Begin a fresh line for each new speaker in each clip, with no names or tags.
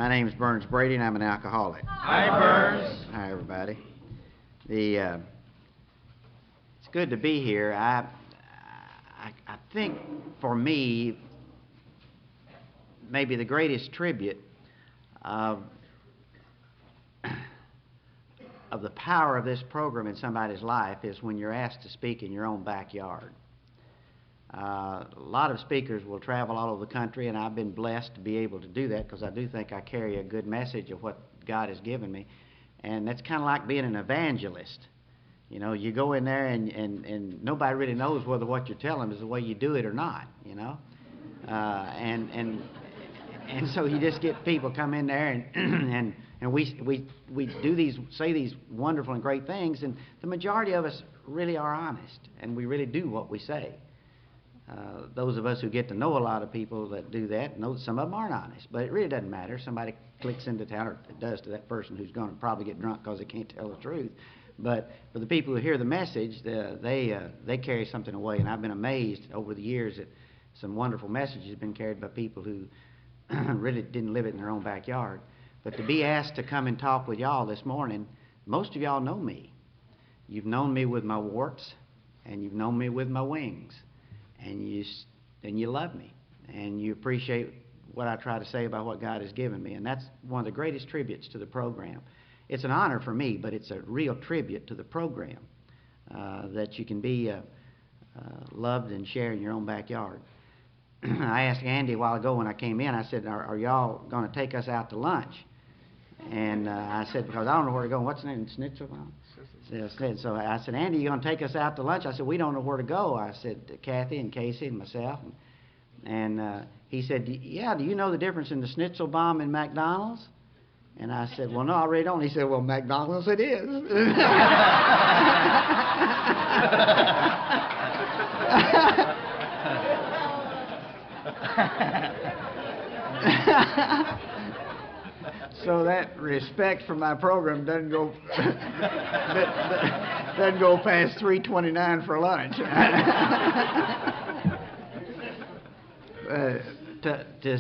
My name is Burns Brady, and I'm an alcoholic.
Hi, Burns.
Hi, everybody. It's good to be here. I think for me, maybe the greatest tribute of the power of this program in somebody's life is when you're asked to speak in your own backyard. A lot of speakers will travel all over the country, and I've been blessed to be able to do that because I do think I carry a good message of what God has given me. And that's kind of like being an evangelist. You know, you go in there and nobody really knows whether what you're telling them is the way you do it or not, you know. And so you just get people come in there and we say these wonderful and great things, and the majority of us really are honest, and we really do what we say. Those of us who get to know a lot of people that do that know that some of them aren't honest, but it really doesn't matter. Somebody clicks into town, or it does to that person who's going to probably get drunk because they can't tell the truth. But for the people who hear the message, they carry something away, and I've been amazed over the years that some wonderful messages have been carried by people who really didn't live it in their own backyard. But to be asked to come and talk with y'all this morning, most of y'all know me. You've known me with my warts, and you've known me with my wings. And you love me, and you appreciate what I try to say about what God has given me, and that's one of the greatest tributes to the program. It's an honor for me, but it's a real tribute to the program that you can be loved and share in your own backyard. I asked Andy a while ago when I came in, I said, are y'all going to take us out to lunch? And I said, because I don't know where to go. What's the name? Schnitzel? So I said, Andy, you going to take us out to lunch? I said, we don't know where to go. I said, Kathy and Casey and myself. And he said, yeah, do you know the difference in the Schnitzel bomb and McDonald's? And I said, well, no, I really don't. He said, well, McDonald's it is. So that respect for my program doesn't go past 3:29 for lunch. To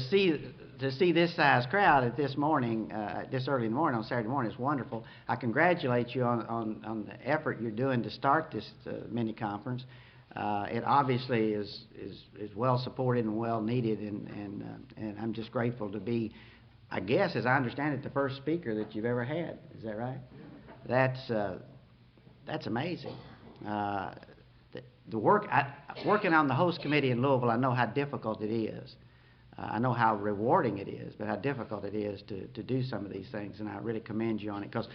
see this size crowd at this morning, this early in the morning on Saturday morning is wonderful. I congratulate you on the effort you're doing to start this mini conference. It obviously is well supported and well needed, and I'm just grateful to be, I guess, as I understand it, the first speaker that you've ever had. Is that right? That's amazing. Working on the host committee in Louisville, I know how difficult it is. I know how rewarding it is, but how difficult it is to do some of these things, and I really commend you on it, because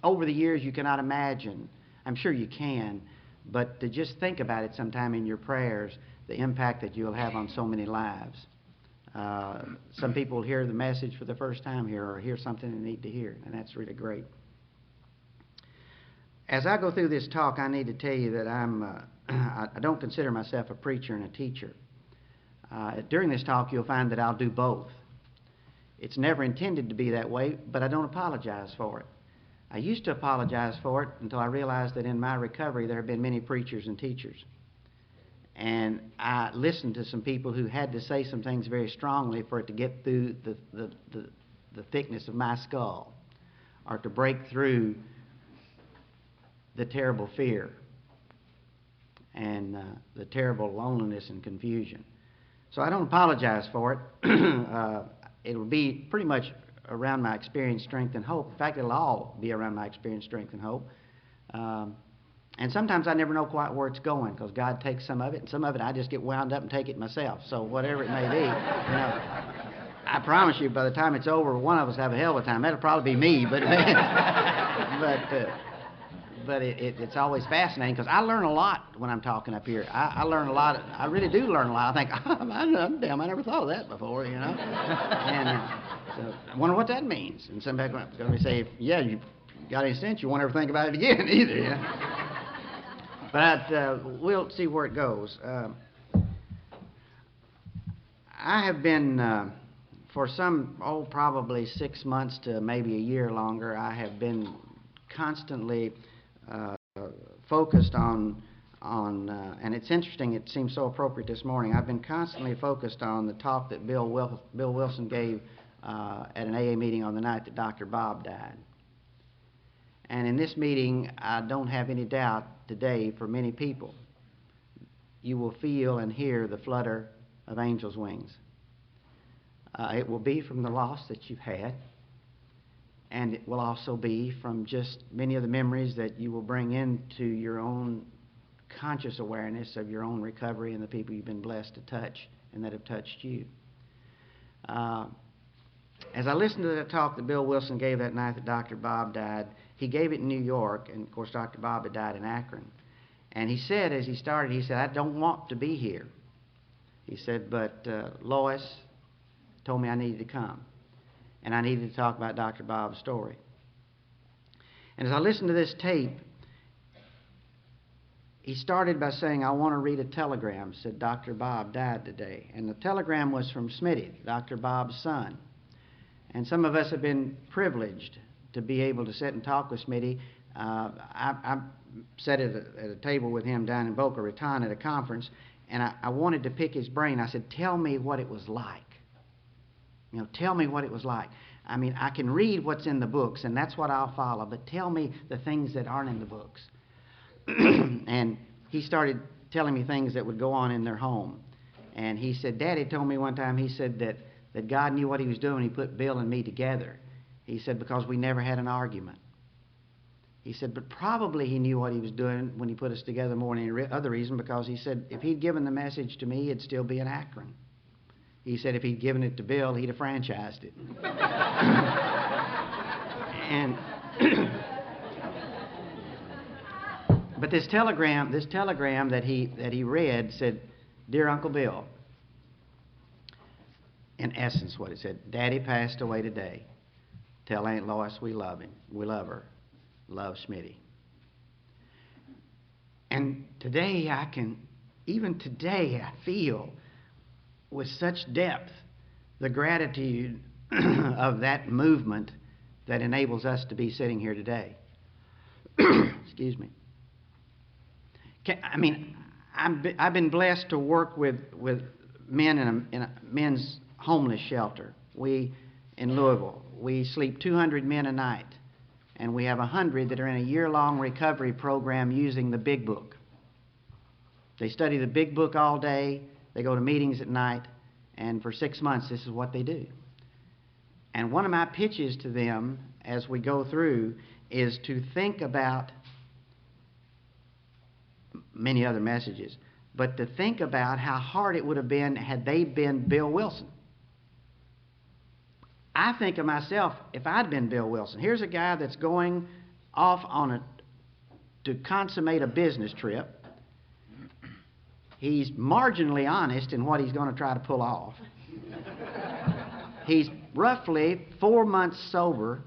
over the years you cannot imagine, I'm sure you can, but to just think about it sometime in your prayers, the impact that you'll have on so many lives. Some people will hear the message for the first time here, or hear something they need to hear, and that's really great. As I go through this talk, I need to tell you that I don't consider myself a preacher and a teacher. During this talk, you'll find that I'll do both. It's never intended to be that way, but I don't apologize for it. I used to apologize for it until I realized that in my recovery there have been many preachers and teachers. And I listened to some people who had to say some things very strongly for it to get through the thickness of my skull, or to break through the terrible fear and the terrible loneliness and confusion. So I don't apologize for it. It'll be pretty much around my experience, strength, and hope. In fact, it'll all be around my experience, strength, and hope. And sometimes I never know quite where it's going, because God takes some of it, and some of it I just get wound up and take it myself. So whatever it may be, you know, I promise you, by the time it's over, one of us have a hell of a time. That'll probably be me, but it's always fascinating, because I learn a lot when I'm talking up here. I learn a lot. I really do learn a lot. I think, damn, I never thought of that before, you know. And so I wonder what that means. And somebody's going to say, yeah, you got any sense, you won't ever think about it again either, you know. But we'll see where it goes. I have been, for probably 6 months to maybe a year longer, I have been constantly focused on, and it's interesting, it seems so appropriate this morning, I've been constantly focused on the talk that Bill Wilson gave at an AA meeting on the night that Dr. Bob died. And in this meeting, I don't have any doubt today, for many people, you will feel and hear the flutter of angels' wings. It will be from the loss that you've had, and it will also be from just many of the memories that you will bring into your own conscious awareness of your own recovery and the people you've been blessed to touch and that have touched you. As I listened to that talk that Bill Wilson gave that night that Dr. Bob died, he gave it in New York, and of course Dr. Bob had died in Akron. And he said, as he started, he said, I don't want to be here. He said, but Lois told me I needed to come, and I needed to talk about Dr. Bob's story. And as I listened to this tape, he started by saying, I want to read a telegram. Said Dr. Bob died today. And the telegram was from Smitty, Dr. Bob's son. And some of us have been privileged to be able to sit and talk with Smitty. I sat at a table with him down in Boca Raton at a conference, and I wanted to pick his brain. I said, tell me what it was like. You know, tell me what it was like. I mean, I can read what's in the books, and that's what I'll follow, but tell me the things that aren't in the books. And he started telling me things that would go on in their home. And he said, Daddy told me one time, he said that God knew what he was doing. He put Bill and me together. He said, because we never had an argument. He said, but probably he knew what he was doing when he put us together more than any other reason, because he said, if he'd given the message to me, it'd still be in Akron. He said, if he'd given it to Bill, he'd have franchised it. And but this telegram that he read said, Dear Uncle Bill, in essence what it said, Daddy passed away today. Tell Aunt Lois we love him. We love her. Love, Smitty. And today even today I feel with such depth the gratitude of that movement that enables us to be sitting here today. Excuse me. I've been blessed to work with men in a men's homeless shelter. In Louisville, we sleep 200 men a night, and we have 100 that are in a year-long recovery program using the Big Book. They study the Big Book all day, they go to meetings at night, and for 6 months this is what they do. And one of my pitches to them as we go through is to think about many other messages, but to think about how hard it would have been had they been Bill Wilson. I think of myself, if I'd been Bill Wilson, here's a guy that's going off to consummate a business trip. He's marginally honest in what he's going to try to pull off. He's roughly 4 months sober,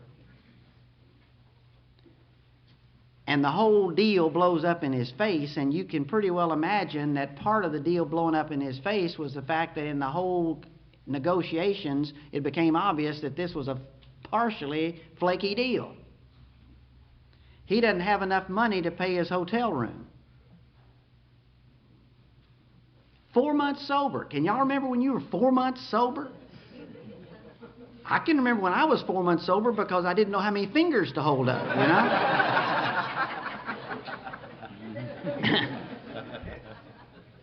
and the whole deal blows up in his face, and you can pretty well imagine that part of the deal blowing up in his face was the fact that in the whole negotiations, it became obvious that this was a partially flaky deal. He doesn't have enough money to pay his hotel room. 4 months sober. Can y'all remember when you were 4 months sober? I can remember when I was 4 months sober because I didn't know how many fingers to hold up, you know?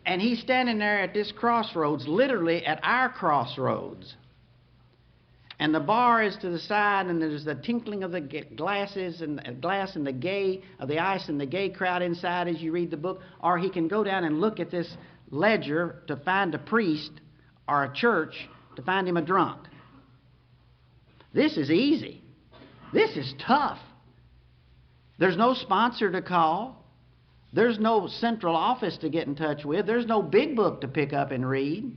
And he's standing there at this crossroads, literally at our crossroads. And the bar is to the side, and there's the tinkling of the glasses and glass and the ice and the gay crowd inside as you read the book. Or he can go down and look at this ledger to find a priest or a church to find him a drunk. This is easy. This is tough. There's no sponsor to call. There's no central office to get in touch with. There's no big book to pick up and read.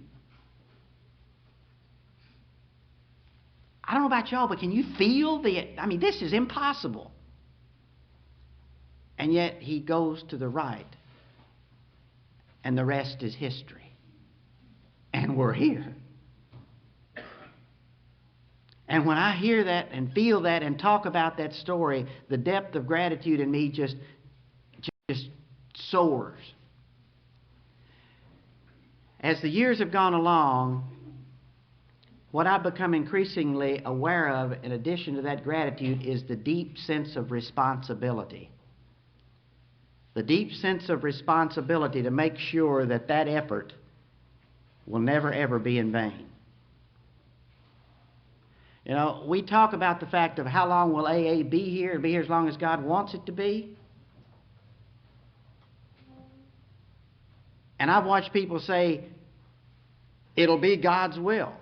I don't know about y'all, but can you feel this is impossible. And yet he goes to the right, and the rest is history. And we're here. And when I hear that and feel that and talk about that story, the depth of gratitude in me just soars. As the years have gone along, what I've become increasingly aware of, in addition to that gratitude, is the deep sense of responsibility. The deep sense of responsibility to make sure that that effort will never, ever be in vain. You know, we talk about the fact of how long will AA be here. It'll be here as long as God wants it to be. And I've watched people say, it'll be God's will.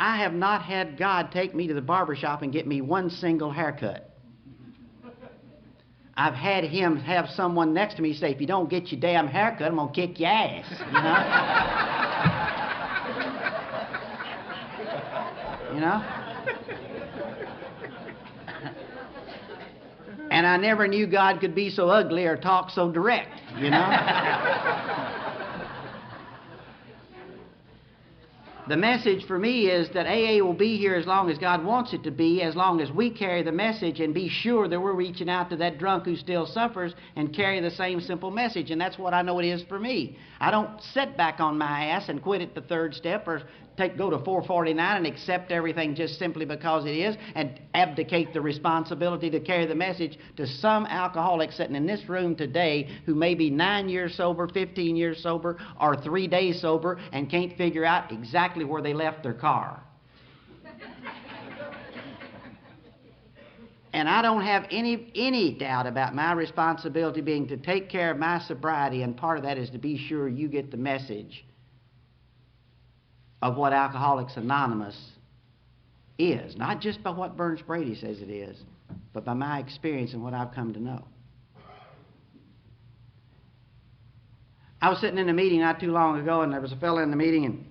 I have not had God take me to the barber shop and get me one single haircut. I've had Him have someone next to me say, if you don't get your damn haircut, I'm going to kick your ass, you know? And I never knew God could be so ugly or talk so direct, you know? The message for me is that AA will be here as long as God wants it to be, as long as we carry the message and be sure that we're reaching out to that drunk who still suffers and carry the same simple message. And that's what I know it is for me. I don't sit back on my ass and quit at the third step or go to 449 and accept everything just simply because it is and abdicate the responsibility to carry the message to some alcoholic sitting in this room today who may be 9 years sober, 15 years sober, or 3 days sober and can't figure out exactly where they left their car. And I don't have any doubt about my responsibility being to take care of my sobriety, and part of that is to be sure you get the message of what Alcoholics Anonymous is. Not just by what Burns Brady says it is, but by my experience and what I've come to know. I was sitting in a meeting not too long ago, and there was a fellow in the meeting, and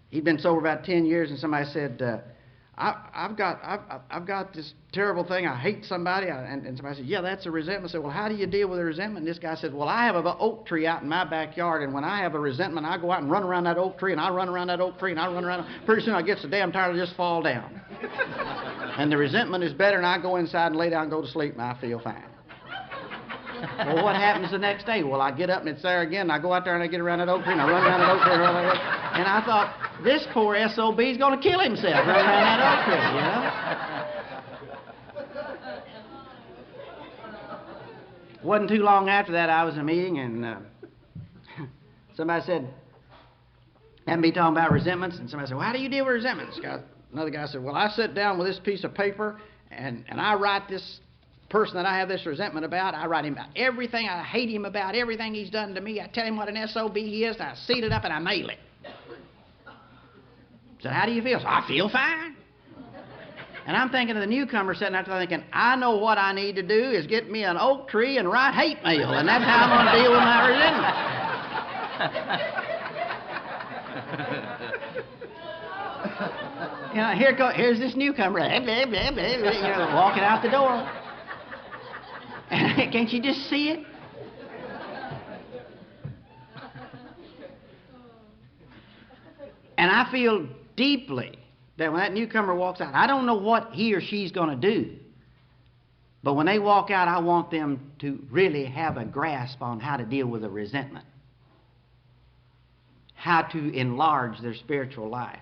he'd been sober about 10 years, and somebody said, I've got this terrible thing. I hate somebody. And somebody said, yeah, that's a resentment. I said, well, how do you deal with a resentment? And this guy said, well, I have an oak tree out in my backyard, and when I have a resentment, I go out and run around that oak tree, and I run around that oak tree, and I run around. Pretty soon I get so damn tired I just fall down. And the resentment is better, and I go inside and lay down and go to sleep, and I feel fine. Well, what happens the next day? Well, I get up and it's there again, and I go out there and I get around that oak tree, and I run around that oak tree, and run around that oak tree. And I thought, this poor SOB is going to kill himself running around that oak tree, you know? Wasn't too long after that, I was in a meeting, and somebody said, had me talking about resentments, and somebody said, well, how do you deal with resentments? Another guy said, well, I sit down with this piece of paper, and I write this person that I have this resentment about. I write him about everything. I hate him about everything he's done to me. I tell him what an SOB he is, and I seat it up and I mail it. So how do you feel? So I feel fine. And I'm thinking of the newcomer sitting out there thinking, I know what I need to do is get me an oak tree and write hate mail, and that's how I'm going to deal with my resentment. You know, here's this newcomer, blah, blah, blah, blah, you know, walking out the door. Can't you just see it? And I feel deeply that when that newcomer walks out, I don't know what he or she's going to do. But when they walk out, I want them to really have a grasp on how to deal with a resentment. How to enlarge their spiritual life.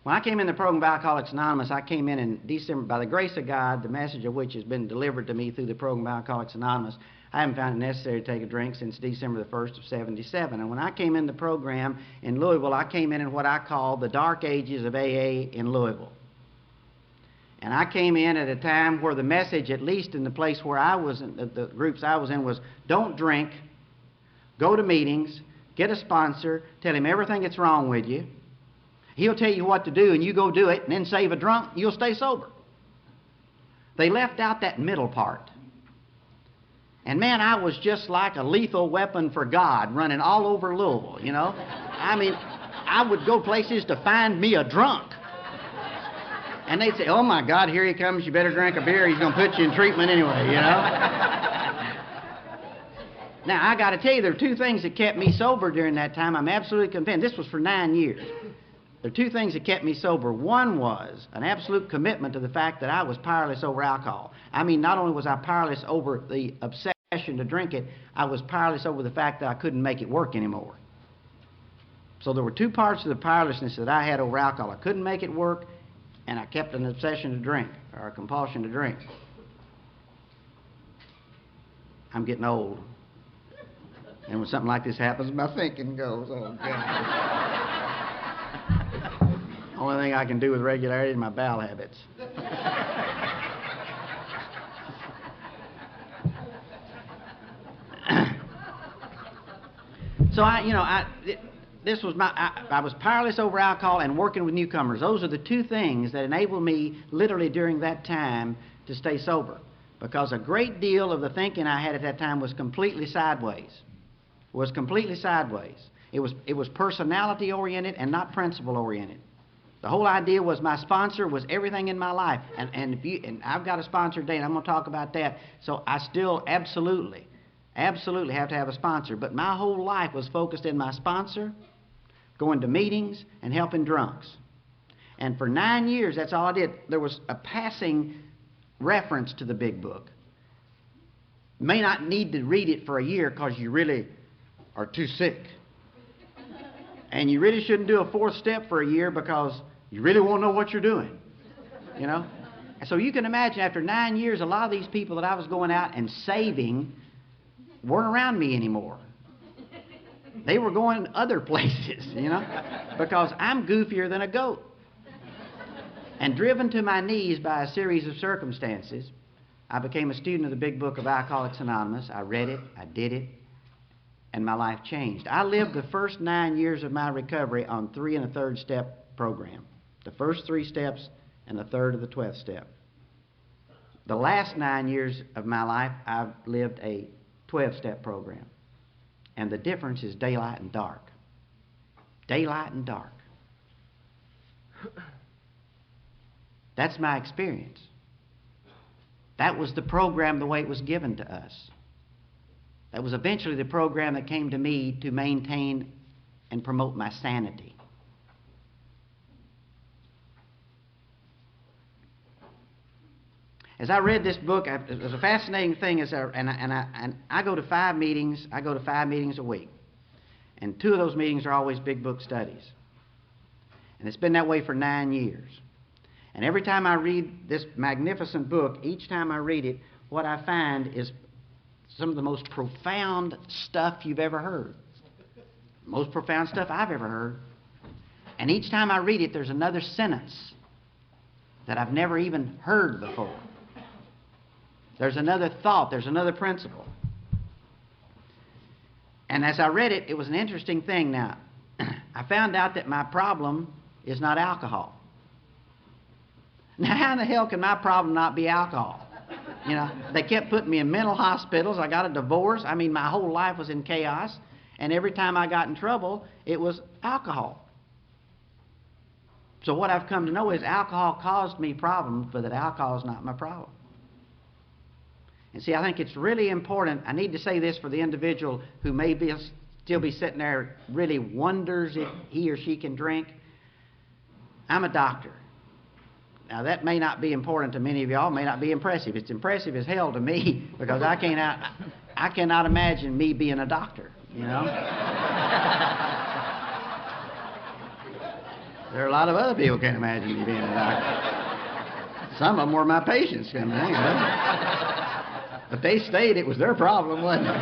When I came in the program of Alcoholics Anonymous, I came in December, by the grace of God, the message of which has been delivered to me through the program of Alcoholics Anonymous. I haven't found it necessary to take a drink since December the 1st of 77. And when I came in the program in Louisville, I came in what I call the dark ages of AA in Louisville. And I came in at a time where the message, at least in the place where I was, the groups I was in, was don't drink, go to meetings, get a sponsor, tell him everything that's wrong with you. He'll tell you what to do, and you go do it, and then save a drunk, you'll stay sober. They left out that middle part. And man, I was just like a lethal weapon for God running all over Louisville, you know. I mean, I would go places to find me a drunk. And they'd say, oh my God, here he comes, you better drink a beer, he's going to put you in treatment anyway, you know. Now, I got to tell you, there are two things that kept me sober during that time. I'm absolutely convinced. This was for 9 years. There are two things that kept me sober. One was an absolute commitment to the fact that I was powerless over alcohol. I mean, not only was I powerless over the obsession to drink it, I was powerless over the fact that I couldn't make it work anymore. So there were two parts of the powerlessness that I had over alcohol. I couldn't make it work, and I kept an obsession to drink, or a compulsion to drink. I'm getting old. And when something like this happens, my thinking goes, oh, God. Only thing I can do with regularity is my bowel habits. So this was I was powerless over alcohol and working with newcomers. Those are the two things that enabled me literally during that time to stay sober. Because a great deal of the thinking I had at that time was completely sideways. It was personality oriented and not principle oriented. The whole idea was my sponsor was everything in my life. And I've got a sponsor today, and I'm going to talk about that. So I still absolutely have to have a sponsor. But my whole life was focused in my sponsor, going to meetings, and helping drunks. And for 9 years, that's all I did. There was a passing reference to the big book. You may not need to read it for a year because you really are too sick. And you really shouldn't do a fourth step for a year because you really won't know what you're doing. And so you can imagine after 9 years, a lot of these people that I was going out and saving weren't around me anymore. They were going other places, because I'm goofier than a goat. And driven to my knees by a series of circumstances, I became a student of the Big Book of Alcoholics Anonymous. I read it, I did it, and my life changed. I lived the first 9 years of my recovery on 3 and a third step program. The first 3 steps and the third of the 12th step. The last 9 years of my life, I've lived a 12-step program. And the difference is daylight and dark. Daylight and dark. That's my experience. That was the program the way it was given to us. That was eventually the program that came to me to maintain and promote my sanity. As I read this book, it was a fascinating thing. I go to 5 meetings. I go to 5 meetings a week, and 2 of those meetings are always big book studies. And it's been that way for 9 years. And every time I read this magnificent book, each time I read it, what I find is some of the most profound stuff you've ever heard. Most profound stuff I've ever heard. And each time I read it, there's another sentence that I've never even heard before. There's another thought. There's another principle. And as I read it, it was an interesting thing. Now, I found out that my problem is not alcohol. Now, how in the hell can my problem not be alcohol? They kept putting me in mental hospitals. I got a divorce. My whole life was in chaos. And every time I got in trouble, it was alcohol. So what I've come to know is alcohol caused me problems, but that alcohol is not my problem. And see, I think it's really important. I need to say this for the individual who may still be sitting there, really wonders if he or she can drink. I'm a doctor. Now, that may not be important to many of y'all, may not be impressive. It's impressive as hell to me because I cannot imagine me being a doctor, There are a lot of other people can't imagine me being a doctor. Some of them were my patients. But they stayed. It was their problem, wasn't it?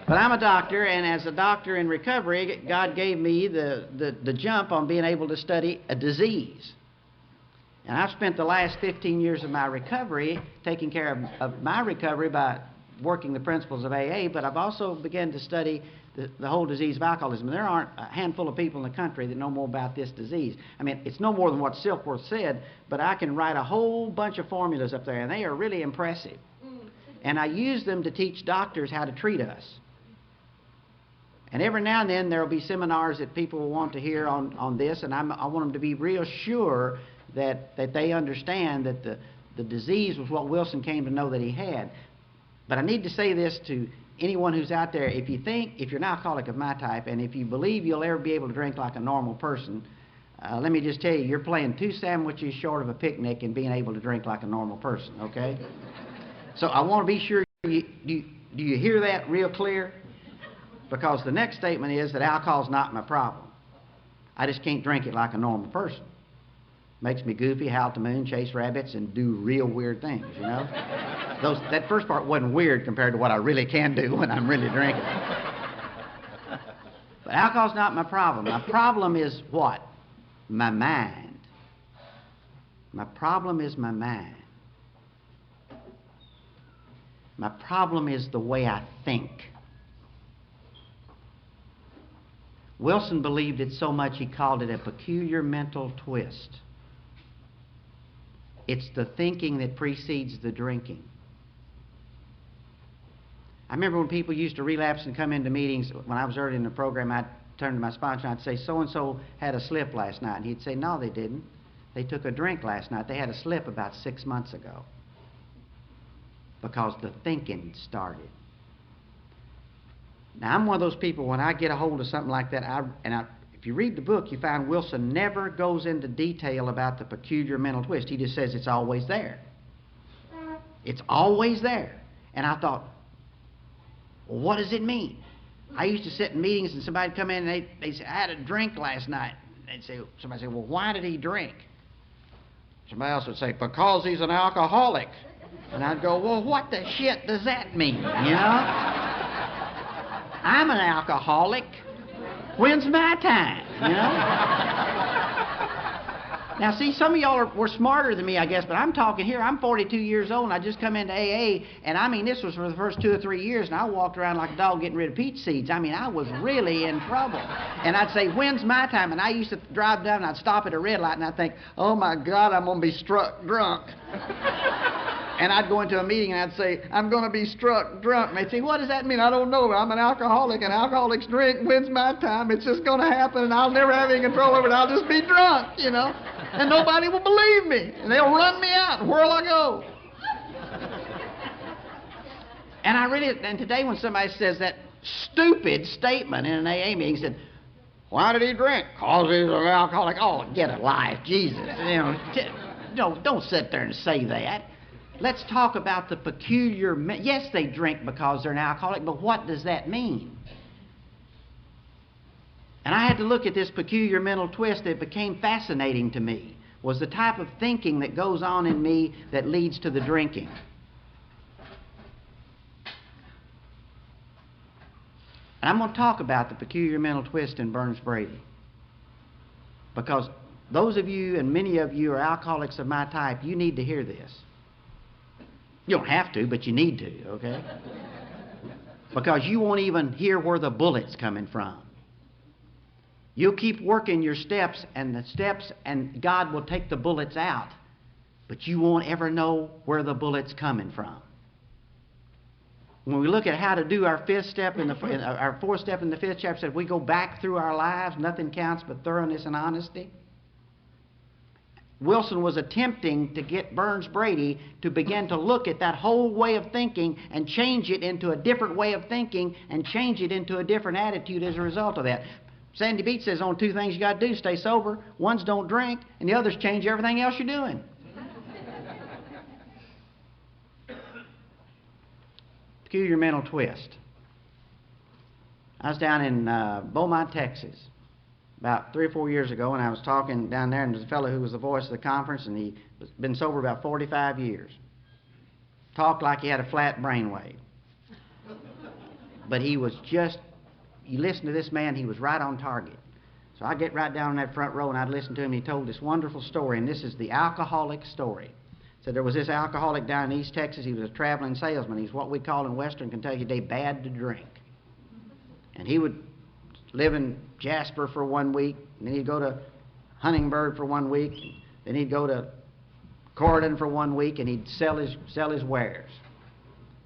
But I'm a doctor, and as a doctor in recovery, God gave me the jump on being able to study a disease. And I've spent the last 15 years of my recovery taking care of my recovery by working the principles of AA, but I've also begun to study the whole disease of alcoholism. There aren't a handful of people in the country that know more about this disease. It's no more than what Silkworth said, but I can write a whole bunch of formulas up there, and they are really impressive. And I use them to teach doctors how to treat us. And every now and then there will be seminars that people will want to hear on this, and I want them to be real sure that they understand that the disease was what Wilson came to know that he had. But I need to say this to anyone who's out there. If you're an alcoholic of my type, and if you believe you'll ever be able to drink like a normal person, let me just tell you, you're playing 2 sandwiches short of a picnic and being able to drink like a normal person, okay? So I want to be sure, do you hear that real clear? Because the next statement is that alcohol's not my problem. I just can't drink it like a normal person. Makes me goofy, howl at the moon, chase rabbits, and do real weird things, you know? That first part wasn't weird compared to what I really can do when I'm really drinking. But alcohol's not my problem. My problem is what? My mind. My problem is my mind. My problem is the way I think. Wilson believed it so much he called it a peculiar mental twist. It's the thinking that precedes the drinking. I remember when people used to relapse and come into meetings, when I was early in the program, I'd turn to my sponsor and I'd say, so-and-so had a slip last night. And he'd say, no, they didn't. They took a drink last night. They had a slip about 6 months ago. Because the thinking started. Now, I'm one of those people, when I get a hold of something like that, if you read the book, you find Wilson never goes into detail about the peculiar mental twist. He just says it's always there. It's always there. And I thought, well, what does it mean? I used to sit in meetings and somebody'd come in and they'd say, I had a drink last night. Somebody say, well, why did he drink? Somebody else would say, because he's an alcoholic. And I'd go, well, what the shit does that mean, you know? I'm an alcoholic. When's my time, you know? Now, see, some of y'all were smarter than me, I guess, but I'm talking here. I'm 42 years old, and I just come into AA, and I mean, this was for the first 2 or 3 years, and I walked around like a dog getting rid of peach seeds. I mean, I was really in trouble. And I'd say, when's my time? And I used to drive down, and I'd stop at a red light, and I'd think, oh, my God, I'm going to be struck drunk. And I'd go into a meeting and I'd say, I'm going to be struck drunk. And they'd say, what does that mean? I don't know. I'm an alcoholic and alcoholics drink. When's my time? It's just going to happen and I'll never have any control over it. I'll just be drunk, you know. And nobody will believe me. And they'll run me out. Where'll I go? And today when somebody says that stupid statement in an AA meeting, said, why did he drink? Because he's an alcoholic. Oh, get a life, Jesus. Don't sit there and say that. Let's talk about the peculiar... Yes, they drink because they're an alcoholic, but what does that mean? And I had to look at this peculiar mental twist that became fascinating to me, was the type of thinking that goes on in me that leads to the drinking. And I'm going to talk about the peculiar mental twist in Burns-Brady. Because those of you, and many of you, are alcoholics of my type, you need to hear this. You don't have to, but you need to, okay? Because you won't even hear where the bullet's coming from. You'll keep working your steps, and God will take the bullets out, but you won't ever know where the bullet's coming from. When we look at how to do our fourth step in the fifth chapter, said we go back through our lives, nothing counts but thoroughness and honesty. Wilson was attempting to get Burns-Brady to begin to look at that whole way of thinking and change it into a different way of thinking and change it into a different attitude as a result of that. Sandy Beach says only 2 things you got to do: stay sober. One's don't drink, and the other's change everything else you're doing. Peculiar mental twist. I was down in Beaumont, Texas, about 3 or 4 years ago, and I was talking down there, and there's a fellow who was the voice of the conference, and he'd been sober about 45 years. Talked like he had a flat brainwave. But he was just, you listen to this man, he was right on target. So I get right down in that front row, and I'd listen to him. He told this wonderful story, and this is the alcoholic story. So there was this alcoholic down in East Texas. He was a traveling salesman. He's what we call in Western Kentucky today bad to drink. And he would live in Jasper for 1 week, and then he'd go to Huntingburg for 1 week, and then he'd go to Corydon for 1 week, and he'd sell his wares.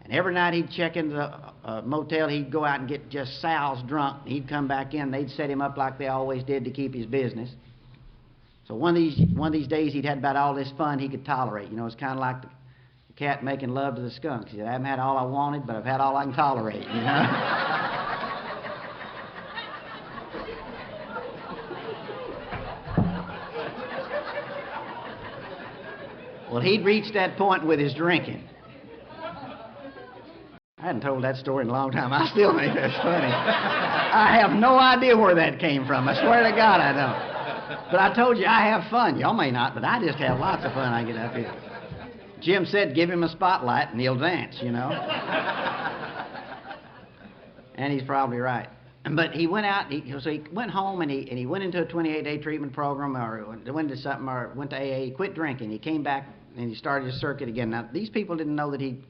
And every night he'd check into the motel, he'd go out and get just sows drunk, and he'd come back in, they'd set him up like they always did to keep his business. So one of these days he'd had about all this fun he could tolerate. You know, it's kind of like the cat making love to the skunk. He said, I haven't had all I wanted, but I've had all I can tolerate, you know. Well, he'd reached that point with his drinking. I hadn't told that story in a long time. I still think that's funny. I have no idea where that came from. I swear to God I don't. But I told you I have fun. Y'all may not, but I just have lots of fun. I get up here. Jim said give him a spotlight and he'll dance, you know. And he's probably right. But he went out, so he went home and he went into a 28-day treatment program or went to something or went to AA. He quit drinking. He came back and he started his circuit again. Now, these people didn't know that he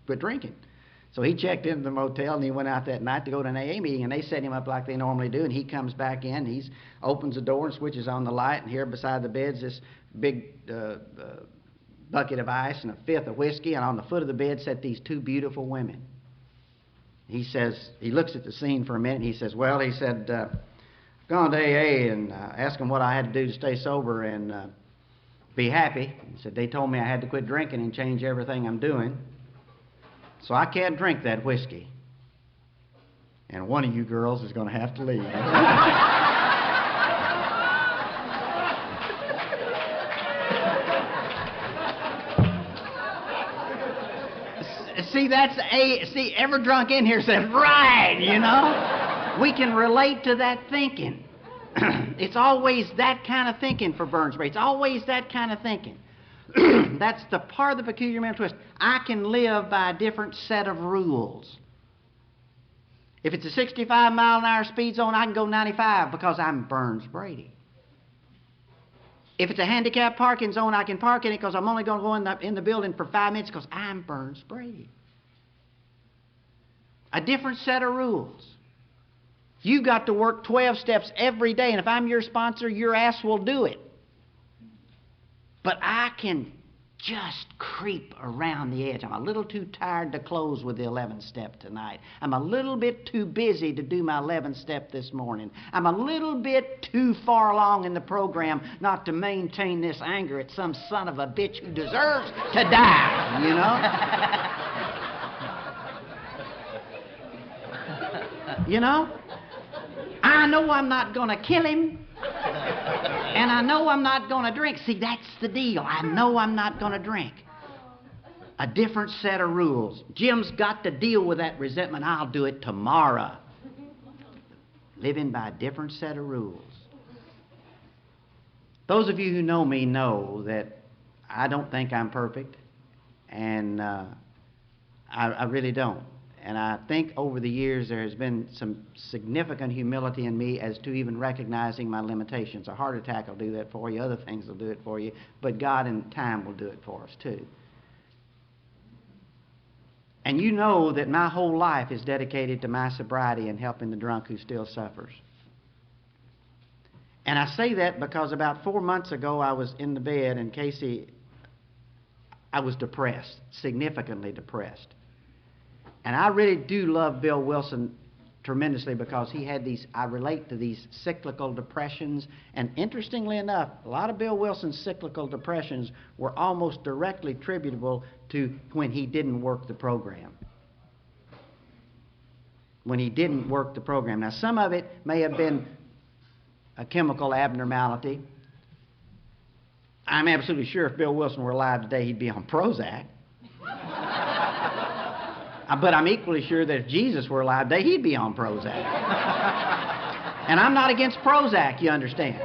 quit drinking. So he checked into the motel and he went out that night to go to an AA meeting, and they set him up like they normally do, and he comes back in, he opens the door and switches on the light, and here beside the bed's this big bucket of ice and a fifth of whiskey, and on the foot of the bed sat these two beautiful women. He says, he looks at the scene for a minute, and he says, well, he said, I've gone to AA and asked them what I had to do to stay sober and be happy. He said, they told me I had to quit drinking and change everything I'm doing. So I can't drink that whiskey. And one of you girls is going to have to leave. See, every drunk in here says, right, you know. We can relate to that thinking. It's always that kind of thinking for Burnsbury. It's always that kind of thinking. That's the part of the peculiar mental twist. I can live by a different set of rules. If it's a 65-mile-an-hour speed zone, I can go 95 because I'm Burns Brady. If it's a handicapped parking zone, I can park in it because I'm only going to go in the building for 5 minutes because I'm Burns Brady. A different set of rules. You've got to work 12 steps every day, and if I'm your sponsor, your ass will do it. But I can just creep around the edge. I'm a little too tired to close with the 11th step tonight. I'm a little bit too busy to do my 11th step this morning. I'm a little bit too far along in the program not to maintain this anger at some son of a bitch who deserves to die, you know? You know? I know I'm not going to kill him. And I know I'm not going to drink. See, that's the deal. I know I'm not going to drink. A different set of rules. Jim's got to deal with that resentment. I'll do it tomorrow. Living by a different set of rules. Those of you who know me know that I don't think I'm perfect. And I really don't. And I think over the years there has been some significant humility in me as to even recognizing my limitations. A heart attack will do that for you. Other things will do it for you. But God in time will do it for us too. And you know that my whole life is dedicated to my sobriety and helping the drunk who still suffers. And I say that because about 4 months ago I was in the bed, and Casey, I was depressed, significantly depressed. And I really do love Bill Wilson tremendously because he had these, I relate to these cyclical depressions. And interestingly enough, a lot of Bill Wilson's cyclical depressions were almost directly attributable to when he didn't work the program. When he didn't work the program. Now, some of it may have been a chemical abnormality. I'm absolutely sure if Bill Wilson were alive today, he'd be on Prozac. But I'm equally sure that if Jesus were alive today, he'd be on Prozac. And I'm not against Prozac, you understand.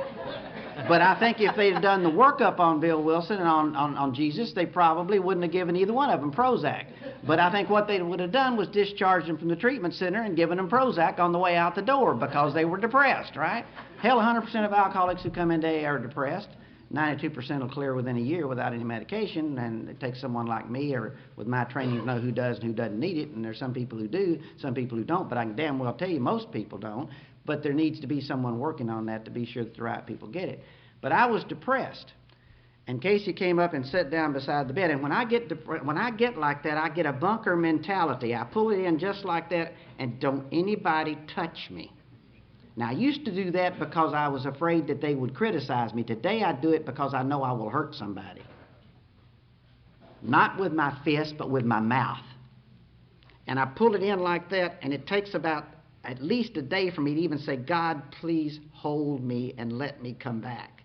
But I think if they'd have done the workup on Bill Wilson and on Jesus, they probably wouldn't have given either one of them Prozac. But I think what they would have done was discharged them from the treatment center and given them Prozac on the way out the door because they were depressed, right? Hell, 100% of alcoholics who come into AA are depressed. 92% will clear within a year without any medication, and it takes someone like me or with my training to know who does and who doesn't need it, and there's some people who do, some people who don't, but I can damn well tell you most people don't, but there needs to be someone working on that to be sure that the right people get it. But I was depressed, and Casey came up and sat down beside the bed, and when I get like that, I get a bunker mentality. I pull it in just like that, and don't anybody touch me. Now, I used to do that because I was afraid that they would criticize me. Today, I do it because I know I will hurt somebody. Not with my fist, but with my mouth. And I pull it in like that, and it takes about at least a day for me to even say, God, please hold me and let me come back.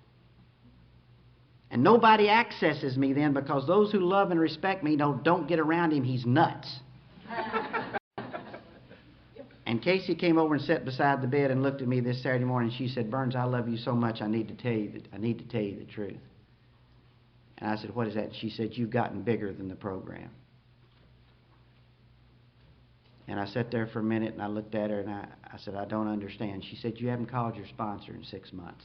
And nobody accesses me then because those who love and respect me don't get around him. He's nuts. And Casey came over and sat beside the bed and looked at me this Saturday morning. She said, "Burns, I love you so much. I need to tell you the truth." And I said, "What is that?" She said, "You've gotten bigger than the program." And I sat there for a minute and I looked at her and I said, "I don't understand." She said, "You haven't called your sponsor in 6 months."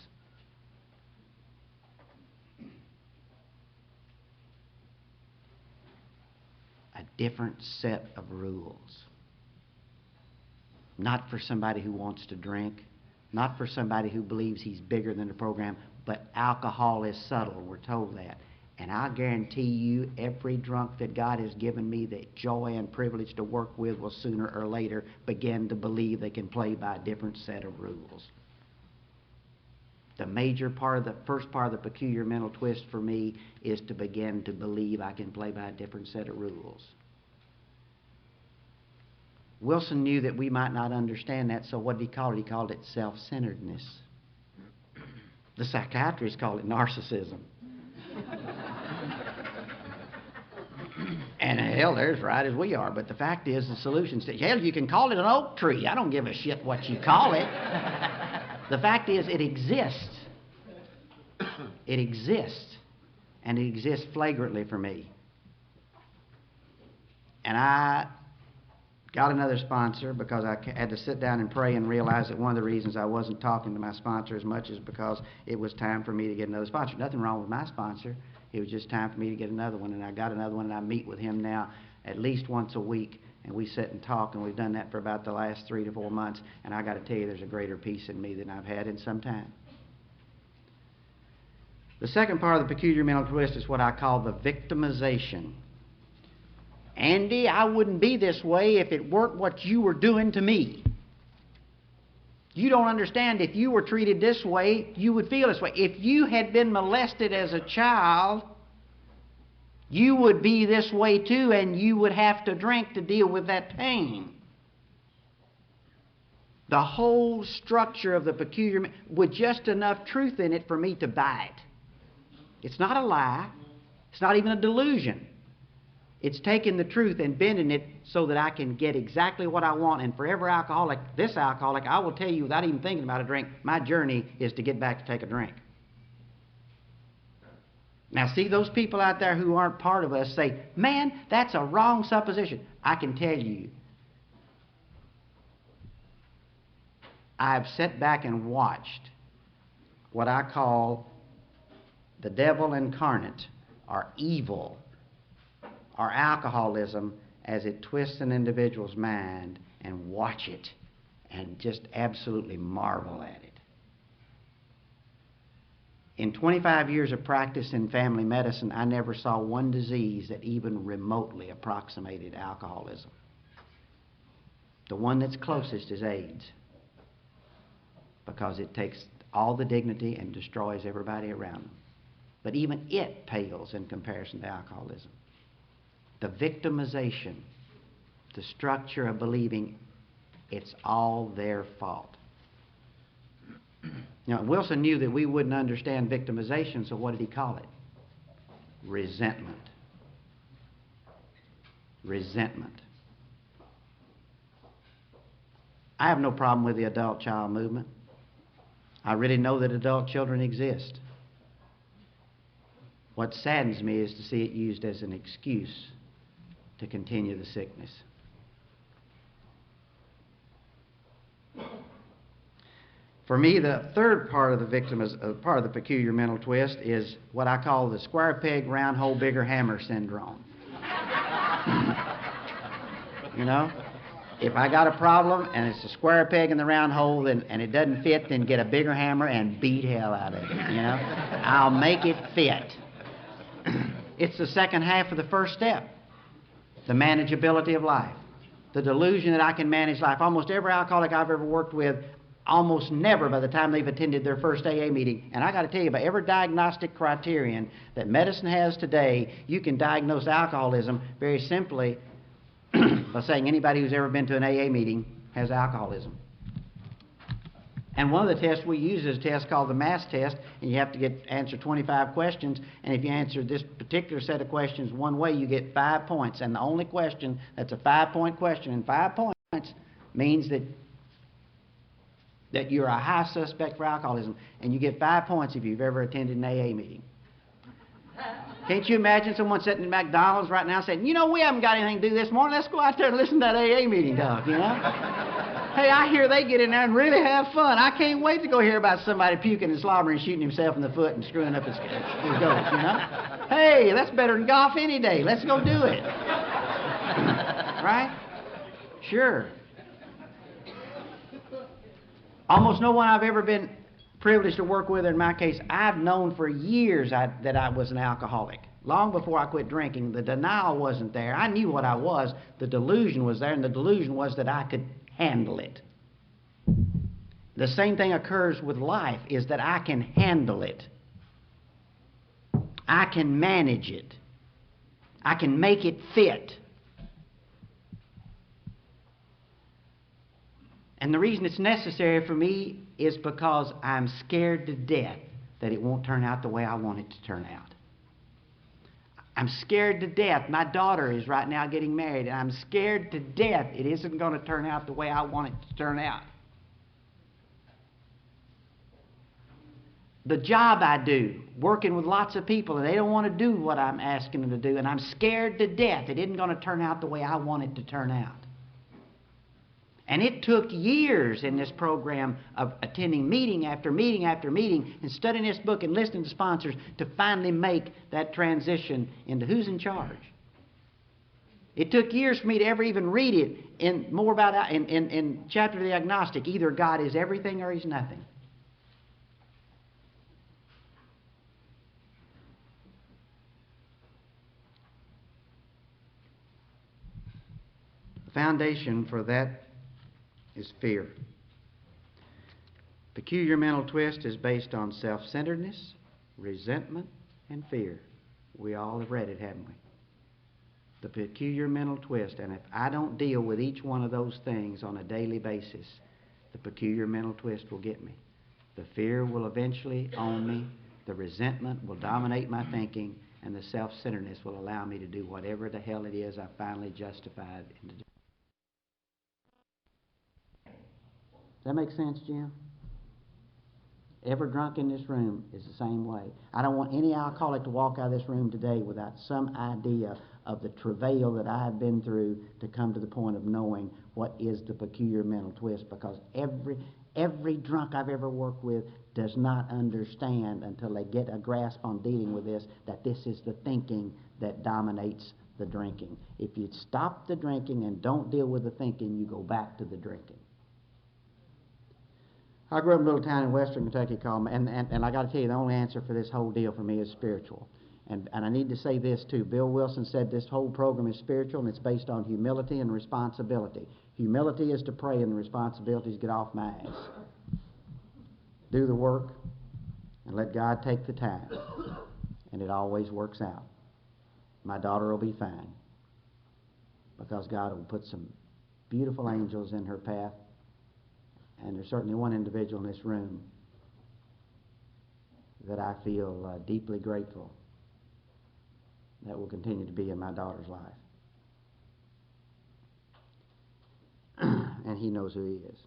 A different set of rules. Not for somebody who wants to drink, not for somebody who believes he's bigger than the program, but alcohol is subtle. We're told that. And I guarantee you, every drunk that God has given me the joy and privilege to work with will sooner or later begin to believe they can play by a different set of rules. The major part, the first part of the peculiar mental twist for me is to begin to believe I can play by a different set of rules. Wilson knew that we might not understand that, so what did he call it? He called it self-centeredness. The psychiatrists call it narcissism. And hell, they're as right as we are. But the fact is, the solution is, hell, you can call it an oak tree. I don't give a shit what you call it. The fact is, it exists. It exists. And it exists flagrantly for me. And I got another sponsor because I had to sit down and pray and realize that one of the reasons I wasn't talking to my sponsor as much is because it was time for me to get another sponsor. Nothing wrong with my sponsor. It was just time for me to get another one, and I got another one, and I meet with him now at least once a week, and we sit and talk, and we've done that for about the last 3 to 4 months, and I got to tell you, there's a greater peace in me than I've had in some time. The second part of the peculiar mental twist is what I call the victimization. Andy, I wouldn't be this way if it weren't what you were doing to me. You don't understand. If you were treated this way, you would feel this way. If you had been molested as a child, you would be this way too, and you would have to drink to deal with that pain. The whole structure of the peculiar, with just enough truth in it for me to buy it. It's not a lie. It's not even a delusion. It's taking the truth and bending it so that I can get exactly what I want. And for every alcoholic, this alcoholic, I will tell you without even thinking about a drink, my journey is to get back to take a drink. Now see, those people out there who aren't part of us say, "Man, that's a wrong supposition." I can tell you, I've sat back and watched what I call the devil incarnate, or evil, or alcoholism, as it twists an individual's mind, and watch it and just absolutely marvel at it. In 25 years of practice in family medicine, I never saw one disease that even remotely approximated alcoholism. The one that's closest is AIDS, because it takes all the dignity and destroys everybody around them. But even it pales in comparison to alcoholism. The victimization, the structure of believing it's all their fault. Now, Wilson knew that we wouldn't understand victimization, so what did he call it? Resentment. Resentment. I have no problem with the adult child movement. I really know that adult children exist. What saddens me is to see it used as an excuse to continue the sickness. For me, the third part of the part of the peculiar mental twist is what I call the square peg, round hole, bigger hammer syndrome. You know, if I got a problem and it's a square peg in the round hole and it doesn't fit, then get a bigger hammer and beat hell out of it. You know, I'll make it fit. It's the second half of the first step. The manageability of life. The delusion that I can manage life. Almost every alcoholic I've ever worked with, almost never by the time they've attended their first AA meeting. And I got to tell you, by every diagnostic criterion that medicine has today, you can diagnose alcoholism very simply by saying anybody who's ever been to an AA meeting has alcoholism. And one of the tests we use is a test called the MASS test, and you have to answer 25 questions, and if you answer this particular set of questions one way, you get 5 points, and the only question that's a 5-point question, and 5 points, means that you're a high suspect for alcoholism, and you get 5 points if you've ever attended an AA meeting. Can't you imagine someone sitting in McDonald's right now saying, you know, we haven't got anything to do this morning, let's go out there and listen to that AA meeting talk, you know? Hey, I hear they get in there and really have fun. I can't wait to go hear about somebody puking and slobbering and shooting himself in the foot and screwing up his goats, you know? Hey, that's better than golf any day. Let's go do it. Right? Sure. Almost no one I've ever been privileged to work with, in my case, I've known for years that I was an alcoholic. Long before I quit drinking, the denial wasn't there. I knew what I was. The delusion was there, and the delusion was that I could handle it. The same thing occurs with life, is that I can handle it. I can manage it. I can make it fit. And the reason it's necessary for me is because I'm scared to death that it won't turn out the way I want it to turn out. I'm scared to death. My daughter is right now getting married, and I'm scared to death it isn't going to turn out the way I want it to turn out. The job I do, working with lots of people, and they don't want to do what I'm asking them to do, and I'm scared to death it isn't going to turn out the way I want it to turn out. And it took years in this program of attending meeting after meeting after meeting and studying this book and listening to sponsors to finally make that transition into who's in charge. It took years for me to ever even read it in Chapter of the Agnostic. Either God is everything or He's nothing. The foundation for that is fear. Peculiar mental twist is based on self-centeredness, resentment, and fear. We all have read it, haven't we? The peculiar mental twist. And if I don't deal with each one of those things on a daily basis, the peculiar mental twist will get me. The fear will eventually own me. The resentment will dominate my thinking. And the self-centeredness will allow me to do whatever the hell it is I finally justified into doing. Does that make sense, Jim? Every drunk in this room is the same way. I don't want any alcoholic to walk out of this room today without some idea of the travail that I have been through to come to the point of knowing what is the peculiar mental twist, because every drunk I've ever worked with does not understand until they get a grasp on dealing with this, that this is the thinking that dominates the drinking. If you stop the drinking and don't deal with the thinking, you go back to the drinking. I grew up in a little town in western Kentucky called, and I got to tell you, the only answer for this whole deal for me is spiritual. And I need to say this too. Bill Wilson said this whole program is spiritual, and it's based on humility and responsibility. Humility is to pray, and the responsibility is to get off my ass. Do the work, and let God take the time. And it always works out. My daughter will be fine, because God will put some beautiful angels in her path. And there's certainly one individual in this room that I feel deeply grateful that will continue to be in my daughter's life. And he knows who he is.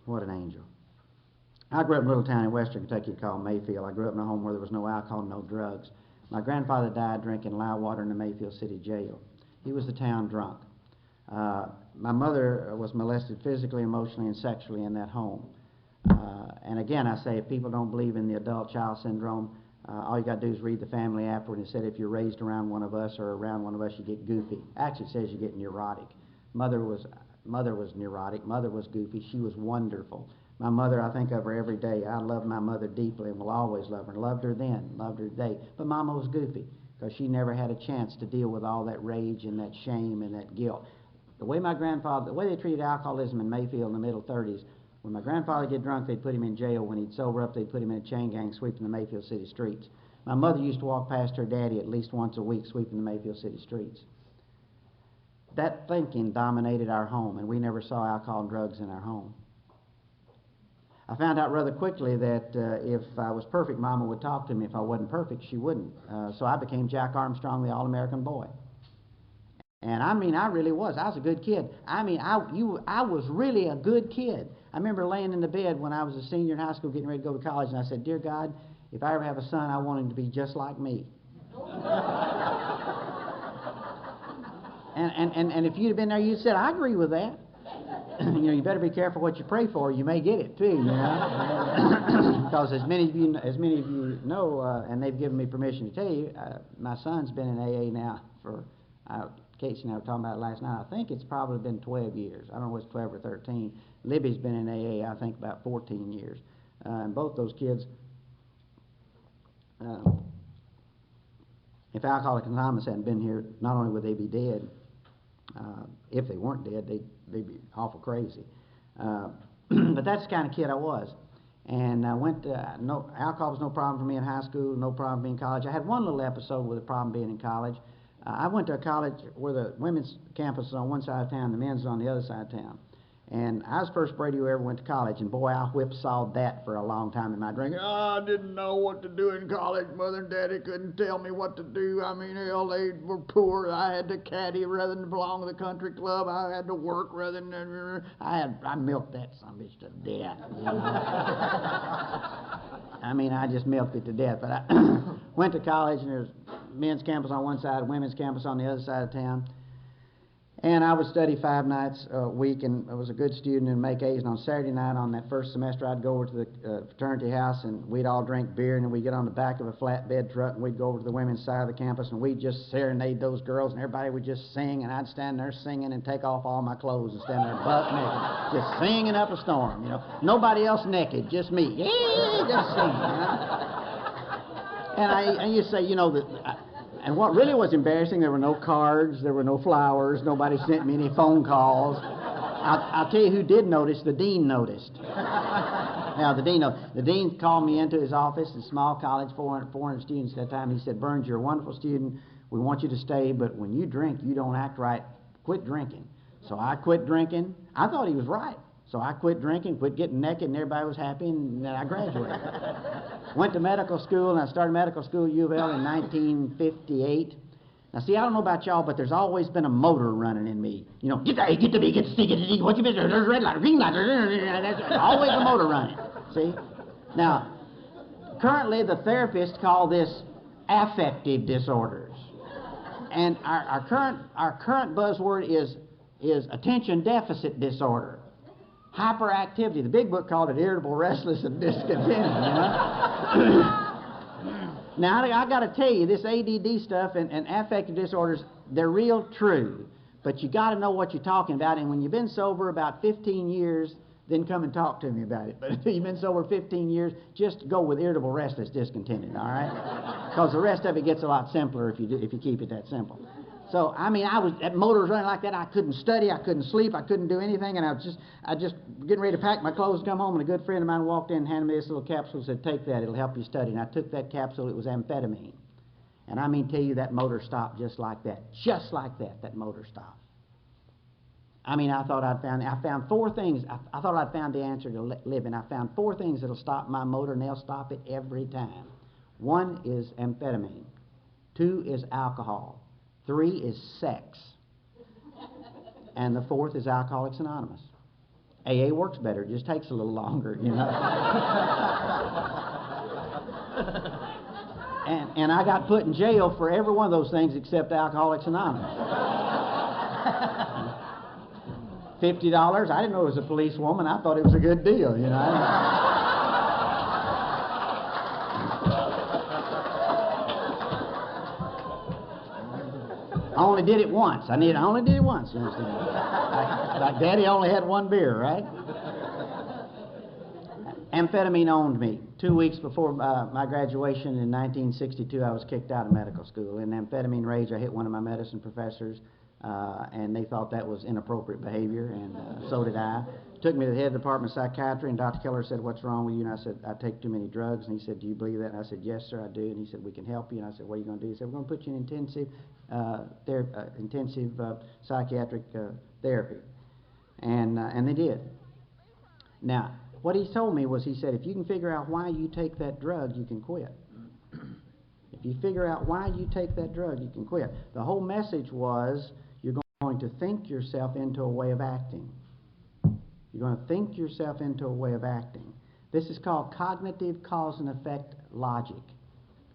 What an angel. I grew up in a little town in western Kentucky called Mayfield. I grew up in a home where there was no alcohol, no drugs. My grandfather died drinking lye water in the Mayfield City Jail. He was the town drunk. My mother was molested physically, emotionally, and sexually in that home. And again, I say, if people don't believe in the adult child syndrome, all you got to do is read the family afterward. And it said if you're raised around one of us or around one of us, you get goofy. Actually, it says you get neurotic. Mother was neurotic. Mother was goofy. She was wonderful. My mother, I think of her every day. I love my mother deeply and will always love her. Loved her then, loved her today. But Mama was goofy because she never had a chance to deal with all that rage and that shame and that guilt. The way they treated alcoholism in Mayfield in the middle 30s, when my grandfather would get drunk, they'd put him in jail. When he'd sober up, they'd put him in a chain gang sweeping the Mayfield City streets. My mother used to walk past her daddy at least once a week sweeping the Mayfield City streets. That thinking dominated our home, and we never saw alcohol and drugs in our home. I found out rather quickly that if I was perfect, Mama would talk to me. If I wasn't perfect, she wouldn't. So I became Jack Armstrong, the all-American boy. And I mean, I really was. I was a good kid. I mean, I was really a good kid. I remember laying in the bed when I was a senior in high school getting ready to go to college, and I said, "Dear God, if I ever have a son, I want him to be just like me." And if you'd have been there, you'd said, "I agree with that." You better be careful what you pray for. You may get it too, Because as many of you know, and they've given me permission to tell you, my son's been in AA now for, Casey and I were talking about it last night. I think it's probably been 12 years. I don't know if it's 12 or 13. Libby's been in AA, I think, about 14 years. And both those kids, if Alcoholics Anonymous hadn't been here, not only would they be dead, if they weren't dead, they'd be awful crazy. But that's the kind of kid I was. And I went to, alcohol was no problem for me in high school, no problem being in college. I had one little episode with a problem being in college. I went to a college where the women's campus was on one side of town, the men's was on the other side of town. And I was the first Brady who ever went to college, and boy, I whipsawed that for a long time in my drinking. Oh, I didn't know what to do in college. Mother and Daddy couldn't tell me what to do. I mean, hell, they were poor. I had to caddy rather than belong to the country club. I had to work rather than... I milked that sumbitch to death. I mean, I just milked it to death. But I went to college, and there's men's campus on one side, women's campus on the other side of town. And I would study 5 nights a week, and I was a good student and make A's. And on Saturday night, on that first semester, I'd go over to the fraternity house, and we'd all drink beer, and then we'd get on the back of a flatbed truck, and we'd go over to the women's side of the campus, and we'd just serenade those girls, and everybody would just sing, and I'd stand there singing and take off all my clothes and stand there buck naked, just singing up a storm, Nobody else naked, just me. Yeah, just singing, And you say, and what really was embarrassing, there were no cards, there were no flowers, nobody sent me any phone calls. I'll tell you who did notice. The dean noticed. Now, the dean called me into his office in small college, 400 students at that time. He said, "Burns, you're a wonderful student. We want you to stay, but when you drink, you don't act right. Quit drinking." So I quit drinking. I thought he was right. So I quit drinking, quit getting naked, and everybody was happy, and then I graduated. Went to medical school, and I started medical school at Louisville in 1958. Now, see, I don't know about y'all, but there's always been a motor running in me. Get the A, get the B, get the C, get the D, what's your business? There's a red light, green light, there's always a motor running, see? Now, currently the therapists call this affective disorders. And our current buzzword is attention deficit disorder. Hyperactivity. The big book called it irritable, restless, and discontented. Now, I got to tell you, this ADD stuff and affective disorders, they're real true. But you got to know what you're talking about. And when you've been sober about 15 years, then come and talk to me about it. But if you've been sober 15 years, just go with irritable, restless, discontented. All right? Because the rest of it gets a lot simpler if you keep it that simple. So, I mean, that motor was running like that. I couldn't study, I couldn't sleep, I couldn't do anything, and I was just getting ready to pack my clothes and come home, and a good friend of mine walked in and handed me this little capsule and said, "Take that, it'll help you study." And I took that capsule. It was amphetamine. And I mean, tell you, that motor stopped just like that. Just like that motor stopped. I mean, I found 4 things. I thought I'd found the answer to living. I found 4 things that'll stop my motor, and they'll stop it every time. 1 is amphetamine. 2 is alcohol. 3 is sex. And the 4th is Alcoholics Anonymous. AA works better. It just takes a little longer, And I got put in jail for every one of those things except Alcoholics Anonymous. $50. I didn't know it was a policewoman. I thought it was a good deal, I only did it once. I only did it once. You understand? Like Daddy only had 1 beer, right? Amphetamine owned me. 2 weeks before my graduation in 1962, I was kicked out of medical school. In amphetamine rage, I hit one of my medicine professors, and they thought that was inappropriate behavior, and so did I. Took me to the head of the Department of Psychiatry, and Dr. Keller said, "What's wrong with you?" And I said, "I take too many drugs." And he said, "Do you believe that?" And I said, "Yes, sir, I do." And he said, "We can help you." And I said, "What are you going to do?" He said, "We're going to put you in intensive psychiatric therapy." And they did. Now, what he told me was, he said, if you can figure out why you take that drug, you can quit. If you figure out why you take that drug, you can quit. The whole message was, you're going to think yourself into a way of acting. You're going to think yourself into a way of acting. This is called cognitive cause and effect logic.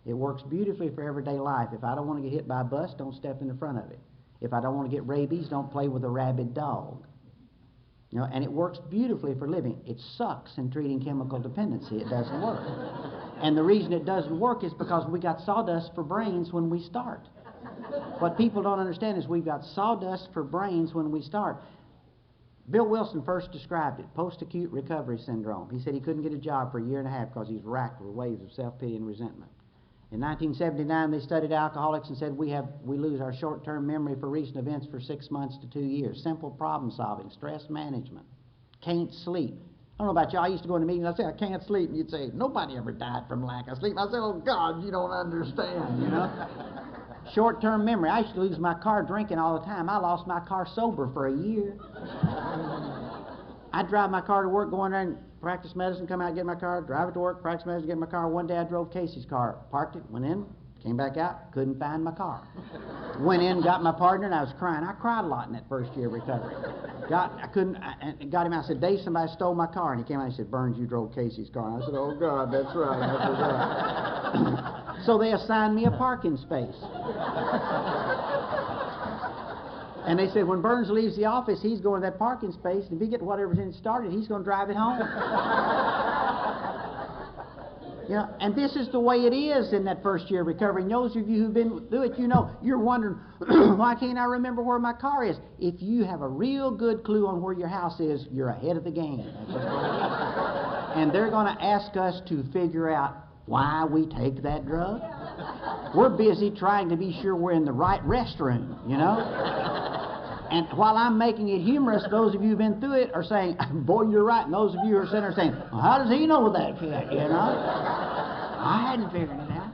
It works beautifully for everyday life. If I don't want to get hit by a bus, don't step in the front of it. If I don't want to get rabies, don't play with a rabid dog. You know, and it works beautifully for living. It sucks in treating chemical dependency. It doesn't work. And the reason it doesn't work is because we got sawdust for brains when we start. What people don't understand is we've got sawdust for brains when we start. Bill Wilson first described it, post-acute recovery syndrome. He said he couldn't get a job for a year and a half because he was racked with waves of self-pity and resentment. In 1979, they studied alcoholics and said we lose our short-term memory for recent events for 6 months to 2 years. Simple problem solving, stress management, can't sleep. I don't know about y'all, I used to go into meetings and I'd say, I can't sleep. And you'd say, nobody ever died from lack of sleep. And I'd say, oh God, you don't understand, you know. Short-term memory. I used to lose my car drinking all the time. I lost my car sober for a year. I'd drive my car to work, go in there and practice medicine, come out, get my car, drive it to work, practice medicine, get my car. One day I drove Casey's car, parked it, went in, came back out, couldn't find my car. Went in, got my partner, and I was crying. I cried a lot in that first year of recovery. Got him out. I said, Dave, somebody stole my car. And he came out and he said, Burns, you drove Casey's car. And I said, oh God, that's right, I forgot. So they assigned me a parking space. And they said, when Burns leaves the office, he's going to that parking space, and if he gets whatever's in it started, he's going to drive it home. You know, and this is the way it is in that first year of recovery. And those of you who've been through it, you know, you're wondering, why can't I remember where my car is? If you have a real good clue on where your house is, you're ahead of the game. That's just what it is. And they're going to ask us to figure out why we take that drug. We're busy trying to be sure we're in the right restroom, you know. And while I'm making it humorous, those of you who've been through it are saying, boy, you're right. And those of you who are sitting there saying, well, how does he know that shit, you know? I hadn't figured it out.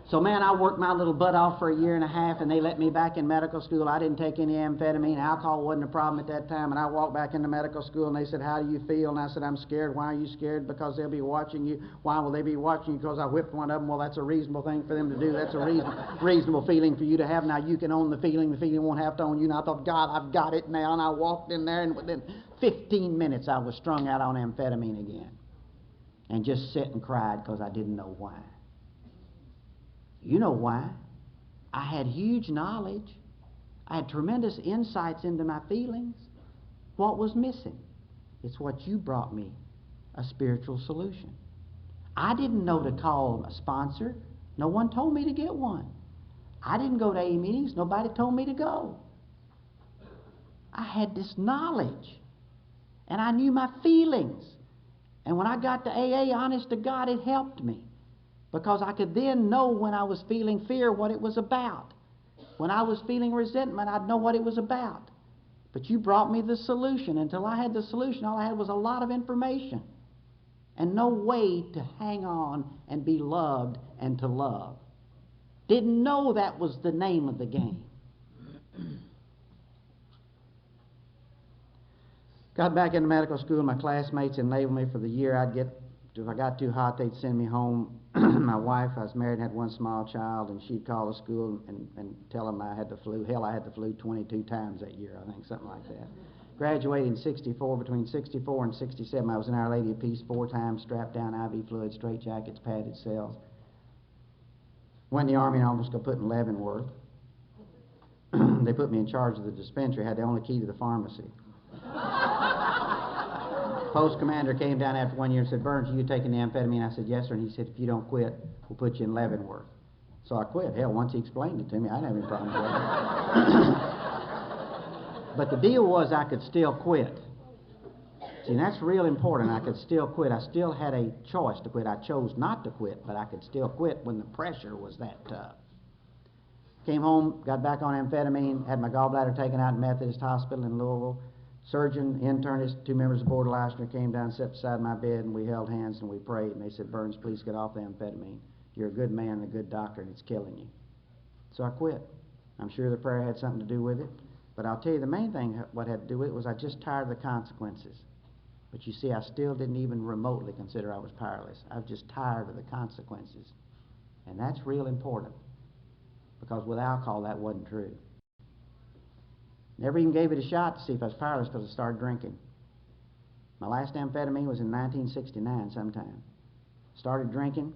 So, man, I worked my little butt off for a year and a half, and they let me back in medical school. I didn't take any amphetamine. Alcohol wasn't a problem at that time. And I walked back into medical school, and they said, how do you feel? And I said, I'm scared. Why are you scared? Because they'll be watching you. Why will they be watching you? Because I whipped one of them. Well, that's a reasonable thing for them to do. That's a reasonable feeling for you to have. Now, you can own the feeling. The feeling won't have to own you. And I thought, God, I've got it now. And I walked in there, and within 15 minutes, I was strung out on amphetamine again. And just sit and cried because I didn't know why. You know why? I had huge knowledge. I had tremendous insights into my feelings. What was missing? It's what you brought me, a spiritual solution. I didn't know to call a sponsor. No one told me to get one. I didn't go to AA meetings. Nobody told me to go. I had this knowledge, and I knew my feelings. And when I got to AA, honest to God, it helped me. Because I could then know when I was feeling fear what it was about. When I was feeling resentment, I'd know what it was about. But you brought me the solution. Until I had the solution, all I had was a lot of information. And no way to hang on and be loved and to love. Didn't know that was the name of the game. Got back into medical school. My classmates enabled me for the year. If I got too hot, they'd send me home. My wife, I was married and had one small child, and she'd call the school and tell them I had the flu. Hell, I had the flu 22 times that year, I think, something like that. Graduated in 64. Between 64 and 67, I was in Our Lady of Peace 4 times, strapped down, IV fluid, straight jackets, padded cells. Went in the Army and almost got put in Leavenworth. They put me in charge of the dispensary, had the only key to the pharmacy. Post commander came down after 1 year and said, Burns, you taking the amphetamine? I said, yes, sir. And he said, if you don't quit, we'll put you in Leavenworth. So I quit. Hell, once he explained it to me, I didn't have any problem with it. But the deal was I could still quit. See, and that's real important. I could still quit. I still had a choice to quit. I chose not to quit, but I could still quit when the pressure was that tough. Came home, got back on amphetamine, had my gallbladder taken out in Methodist Hospital in Louisville. Surgeon, internist, 2 members of the Board of Licensure came down, sat beside my bed, and we held hands and we prayed. And they said, Burns, please get off the amphetamine. You're a good man and a good doctor, and it's killing you. So I quit. I'm sure the prayer had something to do with it. But I'll tell you the main thing what had to do with it was I just tired of the consequences. But you see, I still didn't even remotely consider I was powerless. I was just tired of the consequences. And that's real important. because with alcohol that wasn't true. Never even gave it a shot to see if I was powerless because I started drinking. My last amphetamine was in 1969 sometime. Started drinking.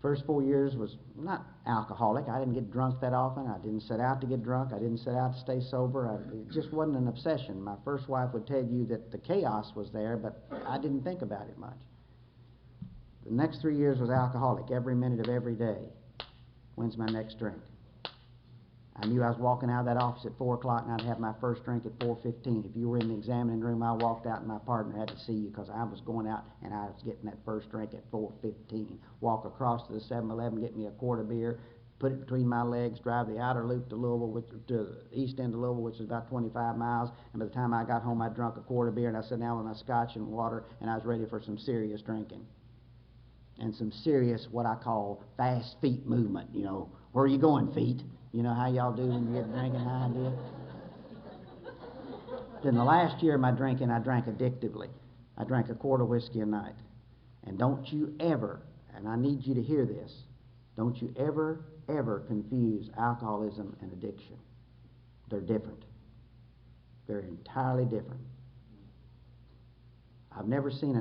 First 4 years was not alcoholic. I didn't get drunk that often. I didn't set out to get drunk. I didn't set out to stay sober. It just wasn't an obsession. My first wife would tell you that the chaos was there, but I didn't think about it much. The next 3 years was alcoholic, every minute of every day. When's my next drink? I knew I was walking out of that office at 4 o'clock and I'd have my first drink at 4:15. If you were in the examining room, I walked out and my partner had to see you because I was going out and I was getting that first drink at 4:15. Walk across to the 7-Eleven, get me a quart of beer, put it between my legs, drive the outer loop to Louisville, to the east end of Louisville, which is about 25 miles. And by the time I got home, I drunk a quart of beer and I sat down with my scotch and water and I was ready for some serious drinking. And some serious, what I call fast feet movement. You know, where are you going, feet? You know how y'all do when you get drinking high idea? Then the last year of my drinking, I drank addictively. I drank a quart of whiskey a night. And don't you ever, and I need you to hear this, don't you ever, ever confuse alcoholism and addiction. They're different. They're entirely different. I've never seen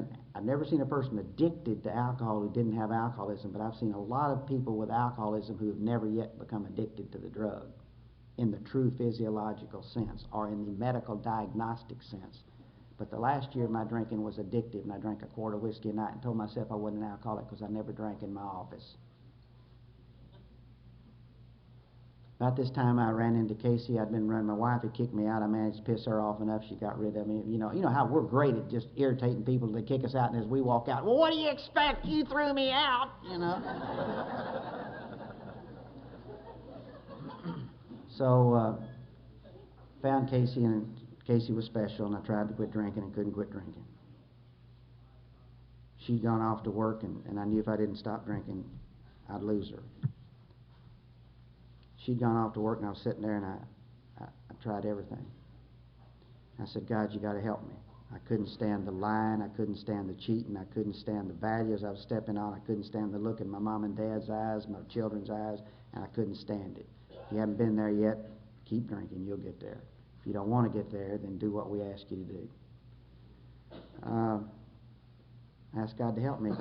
a person addicted to alcohol who didn't have alcoholism, but I've seen a lot of people with alcoholism who have never yet become addicted to the drug in the true physiological sense or in the medical diagnostic sense. But the last year my drinking was addictive, and I drank a quart of whiskey a night and told myself I wasn't an alcoholic because I never drank in my office. About this time I ran into Casey. I'd been running. My wife had kicked me out. I managed to piss her off enough. She got rid of me. You know how we're great at just irritating people. They kick us out, and as we walk out, well, what do you expect? You threw me out, you know. So found Casey, and Casey was special, and I tried to quit drinking and couldn't quit drinking. She'd gone off to work, and I knew if I didn't stop drinking, I'd lose her. She'd gone off to work, and I was sitting there, and I tried everything. I said, God, you got to help me. I couldn't stand the lying. I couldn't stand the cheating. I couldn't stand the values I was stepping on. I couldn't stand the look in my mom and dad's eyes, my children's eyes, and I couldn't stand it. If you haven't been there yet, keep drinking. You'll get there. If you don't want to get there, then do what we ask you to do. I asked God to help me.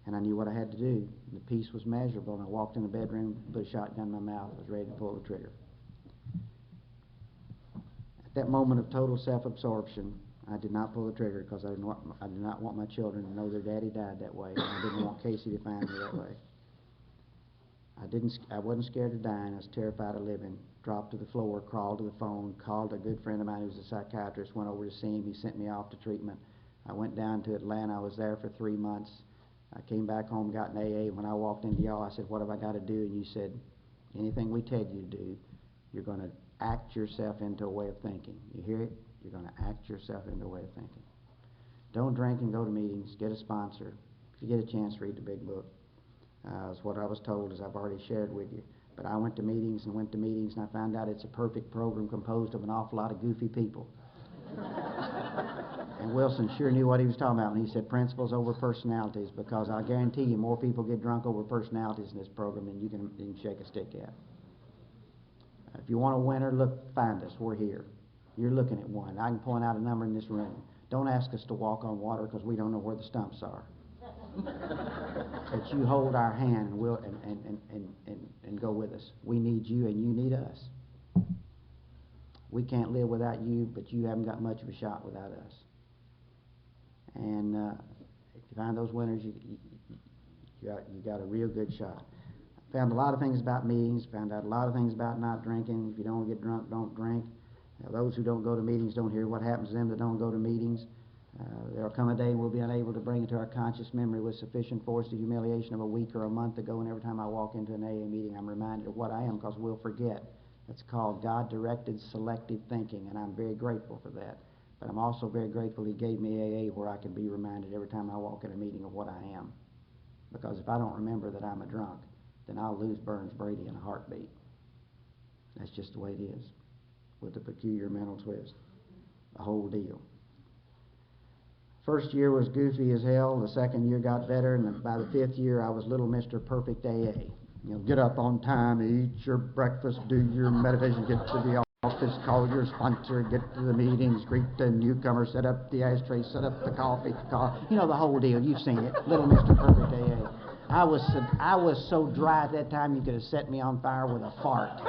And I knew what I had to do. The peace was measurable, and I walked in the bedroom, put a shotgun in my mouth, I was ready to pull the trigger. At that moment of total self-absorption, I did not pull the trigger because I did not want my children to know their daddy died that way, and I didn't want Casey to find me that way. I wasn't scared of dying. I was terrified of living. Dropped to the floor, crawled to the phone, called a good friend of mine who was a psychiatrist, went over to see him. He sent me off to treatment. I went down to Atlanta. I was there for 3 months. I came back home, got an AA. When I walked into y'all, I said, what have I got to do? And you said, anything we tell you to do, you're going to act yourself into a way of thinking. You hear it? You're going to act yourself into a way of thinking. Don't drink and go to meetings. Get a sponsor. If you get a chance, read the big book. That's what I was told, as I've already shared with you. But I went to meetings, and I found out it's a perfect program composed of an awful lot of goofy people. And Wilson sure knew what he was talking about when he said principles over personalities, because I guarantee you more people get drunk over personalities in this program than you can shake a stick at. If you want a winner, look, find us. We're here. You're looking at one. I can point out a number in this room. Don't ask us to walk on water because we don't know where the stumps are. But you hold our hand and we'll and go with us. We need you and you need us. We can't live without you, but you haven't got much of a shot without us. And if you find those winners, you got a real good shot. Found a lot of things about meetings. Found out a lot of things about not drinking. If you don't get drunk, don't drink. Those who don't go to meetings don't hear what happens to them that don't go to meetings. There will come a day we'll be unable to bring it to our conscious memory with sufficient force the humiliation of a week or a month ago, and every time I walk into an AA meeting, I'm reminded of what I am, because we'll forget. It's called God-directed selective thinking, and I'm very grateful for that. But I'm also very grateful He gave me AA where I can be reminded every time I walk in a meeting of what I am. Because if I don't remember that I'm a drunk, then I'll lose Burns Brady in a heartbeat. That's just the way it is, with a peculiar mental twist, the whole deal. First year was goofy as hell. The second year got better, and by the fifth year I was little Mr. Perfect AA.
You know, get up on time, eat your breakfast, do your meditation, get to the office, call your sponsor, get to the meetings, greet the newcomer, set up the ashtray, set up the coffee, you know, the whole deal. You've seen it. Little Mr. Perfect AA. I was so dry at that time you could have set me on fire with a fart.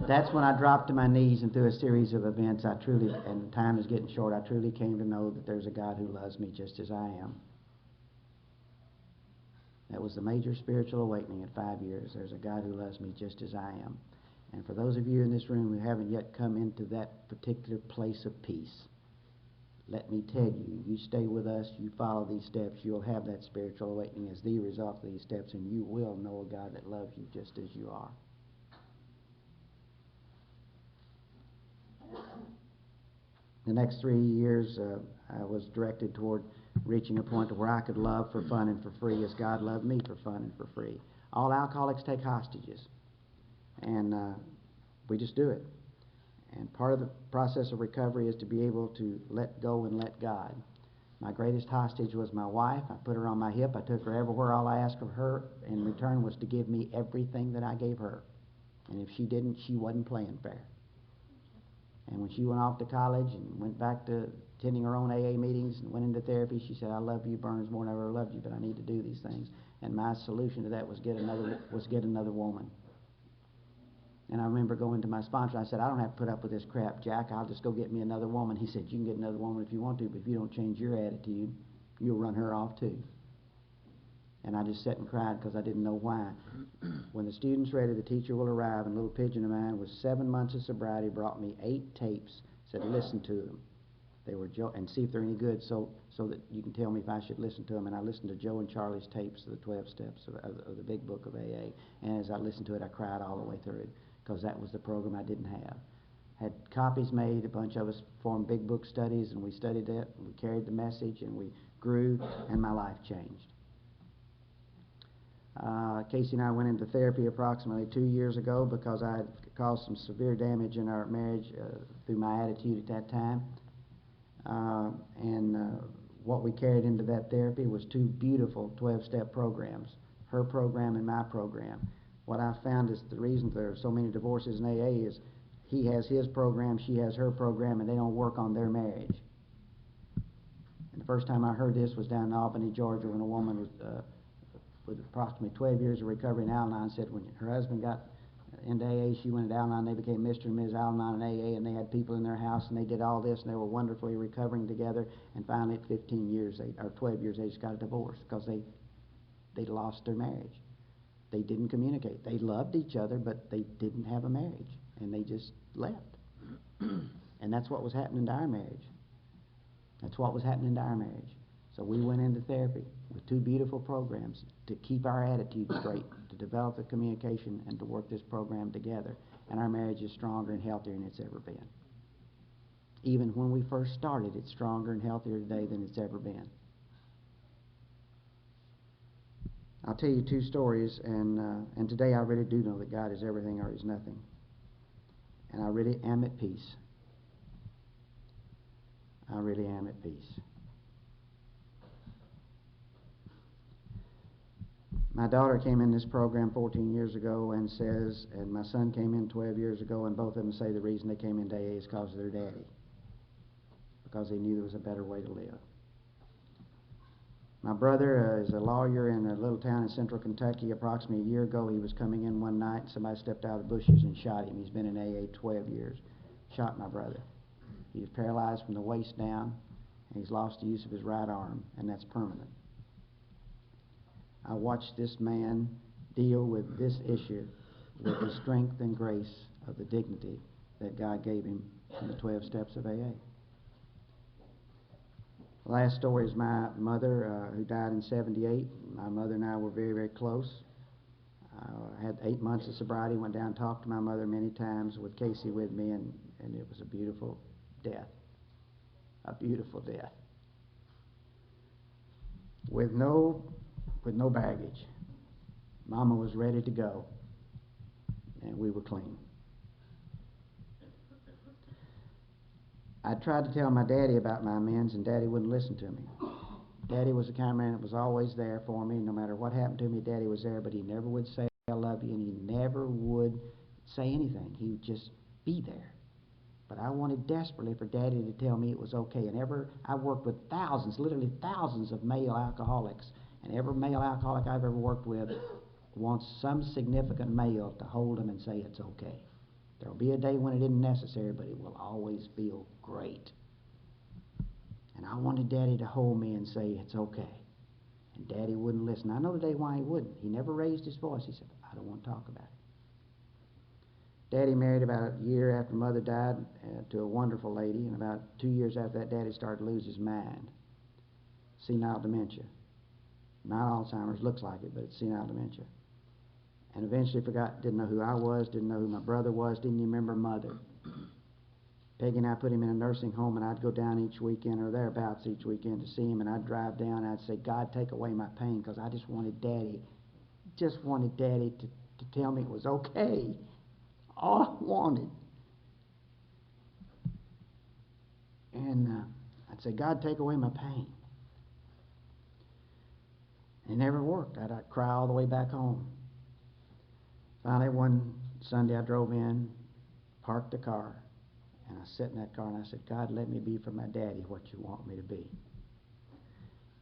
That's when I dropped to my knees and through a series of events, and time is getting short, I truly came to know that there's a God who loves me just as I am. That was the major spiritual awakening at 5 years. There's a God who loves me just as I am. And for those of you in this room who haven't yet come into that particular place of peace, let me tell you, you stay with us, you follow these steps, you'll have that spiritual awakening as the result of these steps, and you will know a God that loves you just as you are. The next 3 years, I was directed toward reaching a point where I could love for fun and for free as God loved me for fun and for free. All alcoholics take hostages, and we just do it. And part of the process of recovery is to be able to let go and let God. My greatest hostage was my wife. I put her on my hip. I took her everywhere. All I asked of her in return was to give me everything that I gave her. And if she didn't, she wasn't playing fair. And when she went off to college and went back to attending her own AA meetings and went into therapy, she said, "I love you, Burns, more than I ever loved you, but I need to do these things." And my solution to that was get another woman. And I remember going to my sponsor. I said, "I don't have to put up with this crap, Jack. I'll just go get me another woman." He said, "You can get another woman if you want to, but if you don't change your attitude, you'll run her off too." And I just sat and cried because I didn't know why. When the student's ready, the teacher will arrive, and a little pigeon of mine with 7 months of sobriety brought me 8 tapes, said, "Listen to them. They were Joe, and see if they're any good so that you can tell me if I should listen to them." And I listened to Joe and Charlie's tapes of the 12 steps of the big book of AA. And as I listened to it, I cried all the way through because that was the program I didn't have. Had copies made, a bunch of us formed big book studies, and we studied it, and we carried the message, and we grew, and my life changed. Casey and I went into therapy approximately 2 years ago because I had caused some severe damage in our marriage through my attitude at that time. What we carried into that therapy was 2 beautiful 12-step programs, her program and my program. What I found is the reason there are so many divorces in AA is he has his program, she has her program, and they don't work on their marriage. And the first time I heard this was down in Albany, Georgia, when a woman was with approximately 12 years of recovery in Al-Anon said when her husband got into AA, she went into Al-Anon, they became Mr. and Ms. Al-Anon in AA, and they had people in their house, and they did all this, and they were wonderfully recovering together, and finally at 15 years, or 12 years, they just got a divorce because they lost their marriage. They didn't communicate. They loved each other, but they didn't have a marriage, and they just left. And that's what was happening to our marriage. That's what was happening to our marriage. So we went into therapy with 2 beautiful programs to keep our attitude straight, to develop the communication, and to work this program together. And our marriage is stronger and healthier than it's ever been. Even when we first started, it's stronger and healthier today than it's ever been. I'll tell you 2 stories, and today I really do know that God is everything or He's nothing. And I really am at peace. I really am at peace. My daughter came in this program 14 years ago and my son came in 12 years ago, and both of them say the reason they came into AA is because of their daddy, because they knew there was a better way to live. My brother is a lawyer in a little town in central Kentucky. Approximately a year ago, he was coming in one night, and somebody stepped out of the bushes and shot him. He's been in AA 12 years. Shot my brother. He is paralyzed from the waist down, and he's lost the use of his right arm, and that's permanent. I watched this man deal with this issue with the strength and grace of the dignity that God gave him in the 12 steps of AA. The last story is my mother, who died in 78. My mother and I were very, very close. I had 8 months of sobriety, went down and talked to my mother many times with Casey with me, and it was a beautiful death. A beautiful death. With no baggage. Mama was ready to go, and we were clean. I tried to tell my daddy about my amends, and Daddy wouldn't listen to me. Daddy was the kind of man that was always there for me. No matter what happened to me, Daddy was there, but he never would say, I love you, and he never would say anything. He would just be there. But I wanted desperately for Daddy to tell me it was okay. And I worked with thousands, literally thousands of male alcoholics. And every male alcoholic I've ever worked with wants some significant male to hold him and say it's okay. There will be a day when it isn't necessary, but it will always feel great. And I wanted Daddy to hold me and say it's okay. And Daddy wouldn't listen. I know today why he wouldn't. He never raised his voice. He said, I don't want to talk about it. Daddy married about a year after Mother died to a wonderful lady, and about 2 years after that, Daddy started to lose his mind. Senile dementia. Not Alzheimer's, looks like it, but it's senile dementia. And eventually didn't know who I was, didn't know who my brother was, didn't even remember Mother. Peggy and I put him in a nursing home, and I'd go down each weekend or thereabouts each weekend to see him, and I'd drive down and I'd say, God, take away my pain, because I just wanted Daddy to tell me it was okay. All I wanted. And I'd say, God, take away my pain. It never worked. I'd cry all the way back home. Finally, one Sunday I drove in, parked the car, and I sat in that car and I said, God, let me be for my daddy what you want me to be.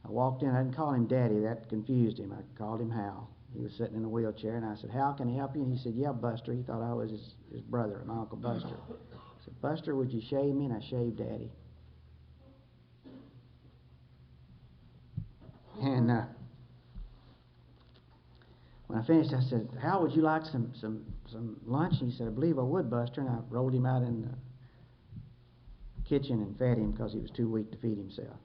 I walked in. I didn't call him Daddy. That confused him. I called him Hal. He was sitting in a wheelchair, and I said, Hal, can I help you? And he said, yeah, Buster. He thought I was his brother, my Uncle Buster. I said, Buster, would you shave me? And I shaved Daddy. And when I finished, I said, Hal, would you like some lunch? And he said, I believe I would, Buster. And I rolled him out in the kitchen and fed him because he was too weak to feed himself.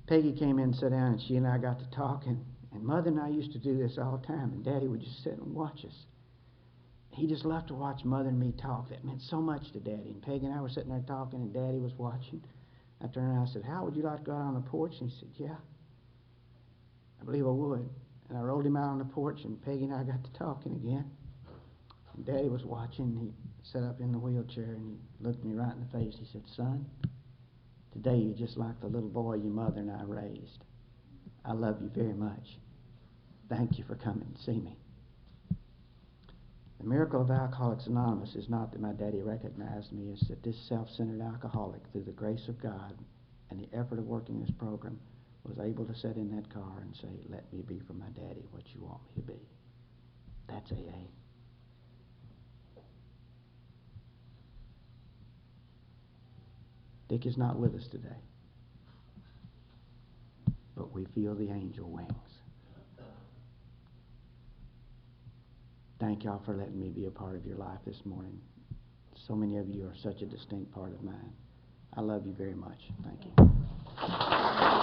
Peggy came in and sat down, and she and I got to talking. And Mother and I used to do this all the time, and Daddy would just sit and watch us. He just loved to watch Mother and me talk. That meant so much to Daddy. And Peggy and I were sitting there talking, and Daddy was watching. I turned around and I said, Hal, would you like to go out on the porch? And he said, yeah, I believe I would. And I rolled him out on the porch, and Peggy and I got to talking again. And Daddy was watching. He sat up in the wheelchair, and he looked me right in the face. He said, son, today you're just like the little boy your mother and I raised. I love you very much. Thank you for coming to see me. The miracle of Alcoholics Anonymous is not that my daddy recognized me. It's that this self-centered alcoholic, through the grace of God and the effort of working this program, was able to sit in that car and say, let me be for my daddy what you want me to be. That's AA. Dick is not with us today, but we feel the angel wings. Thank y'all for letting me be a part of your life this morning. So many of you are such a distinct part of mine. I love you very much. Thank you.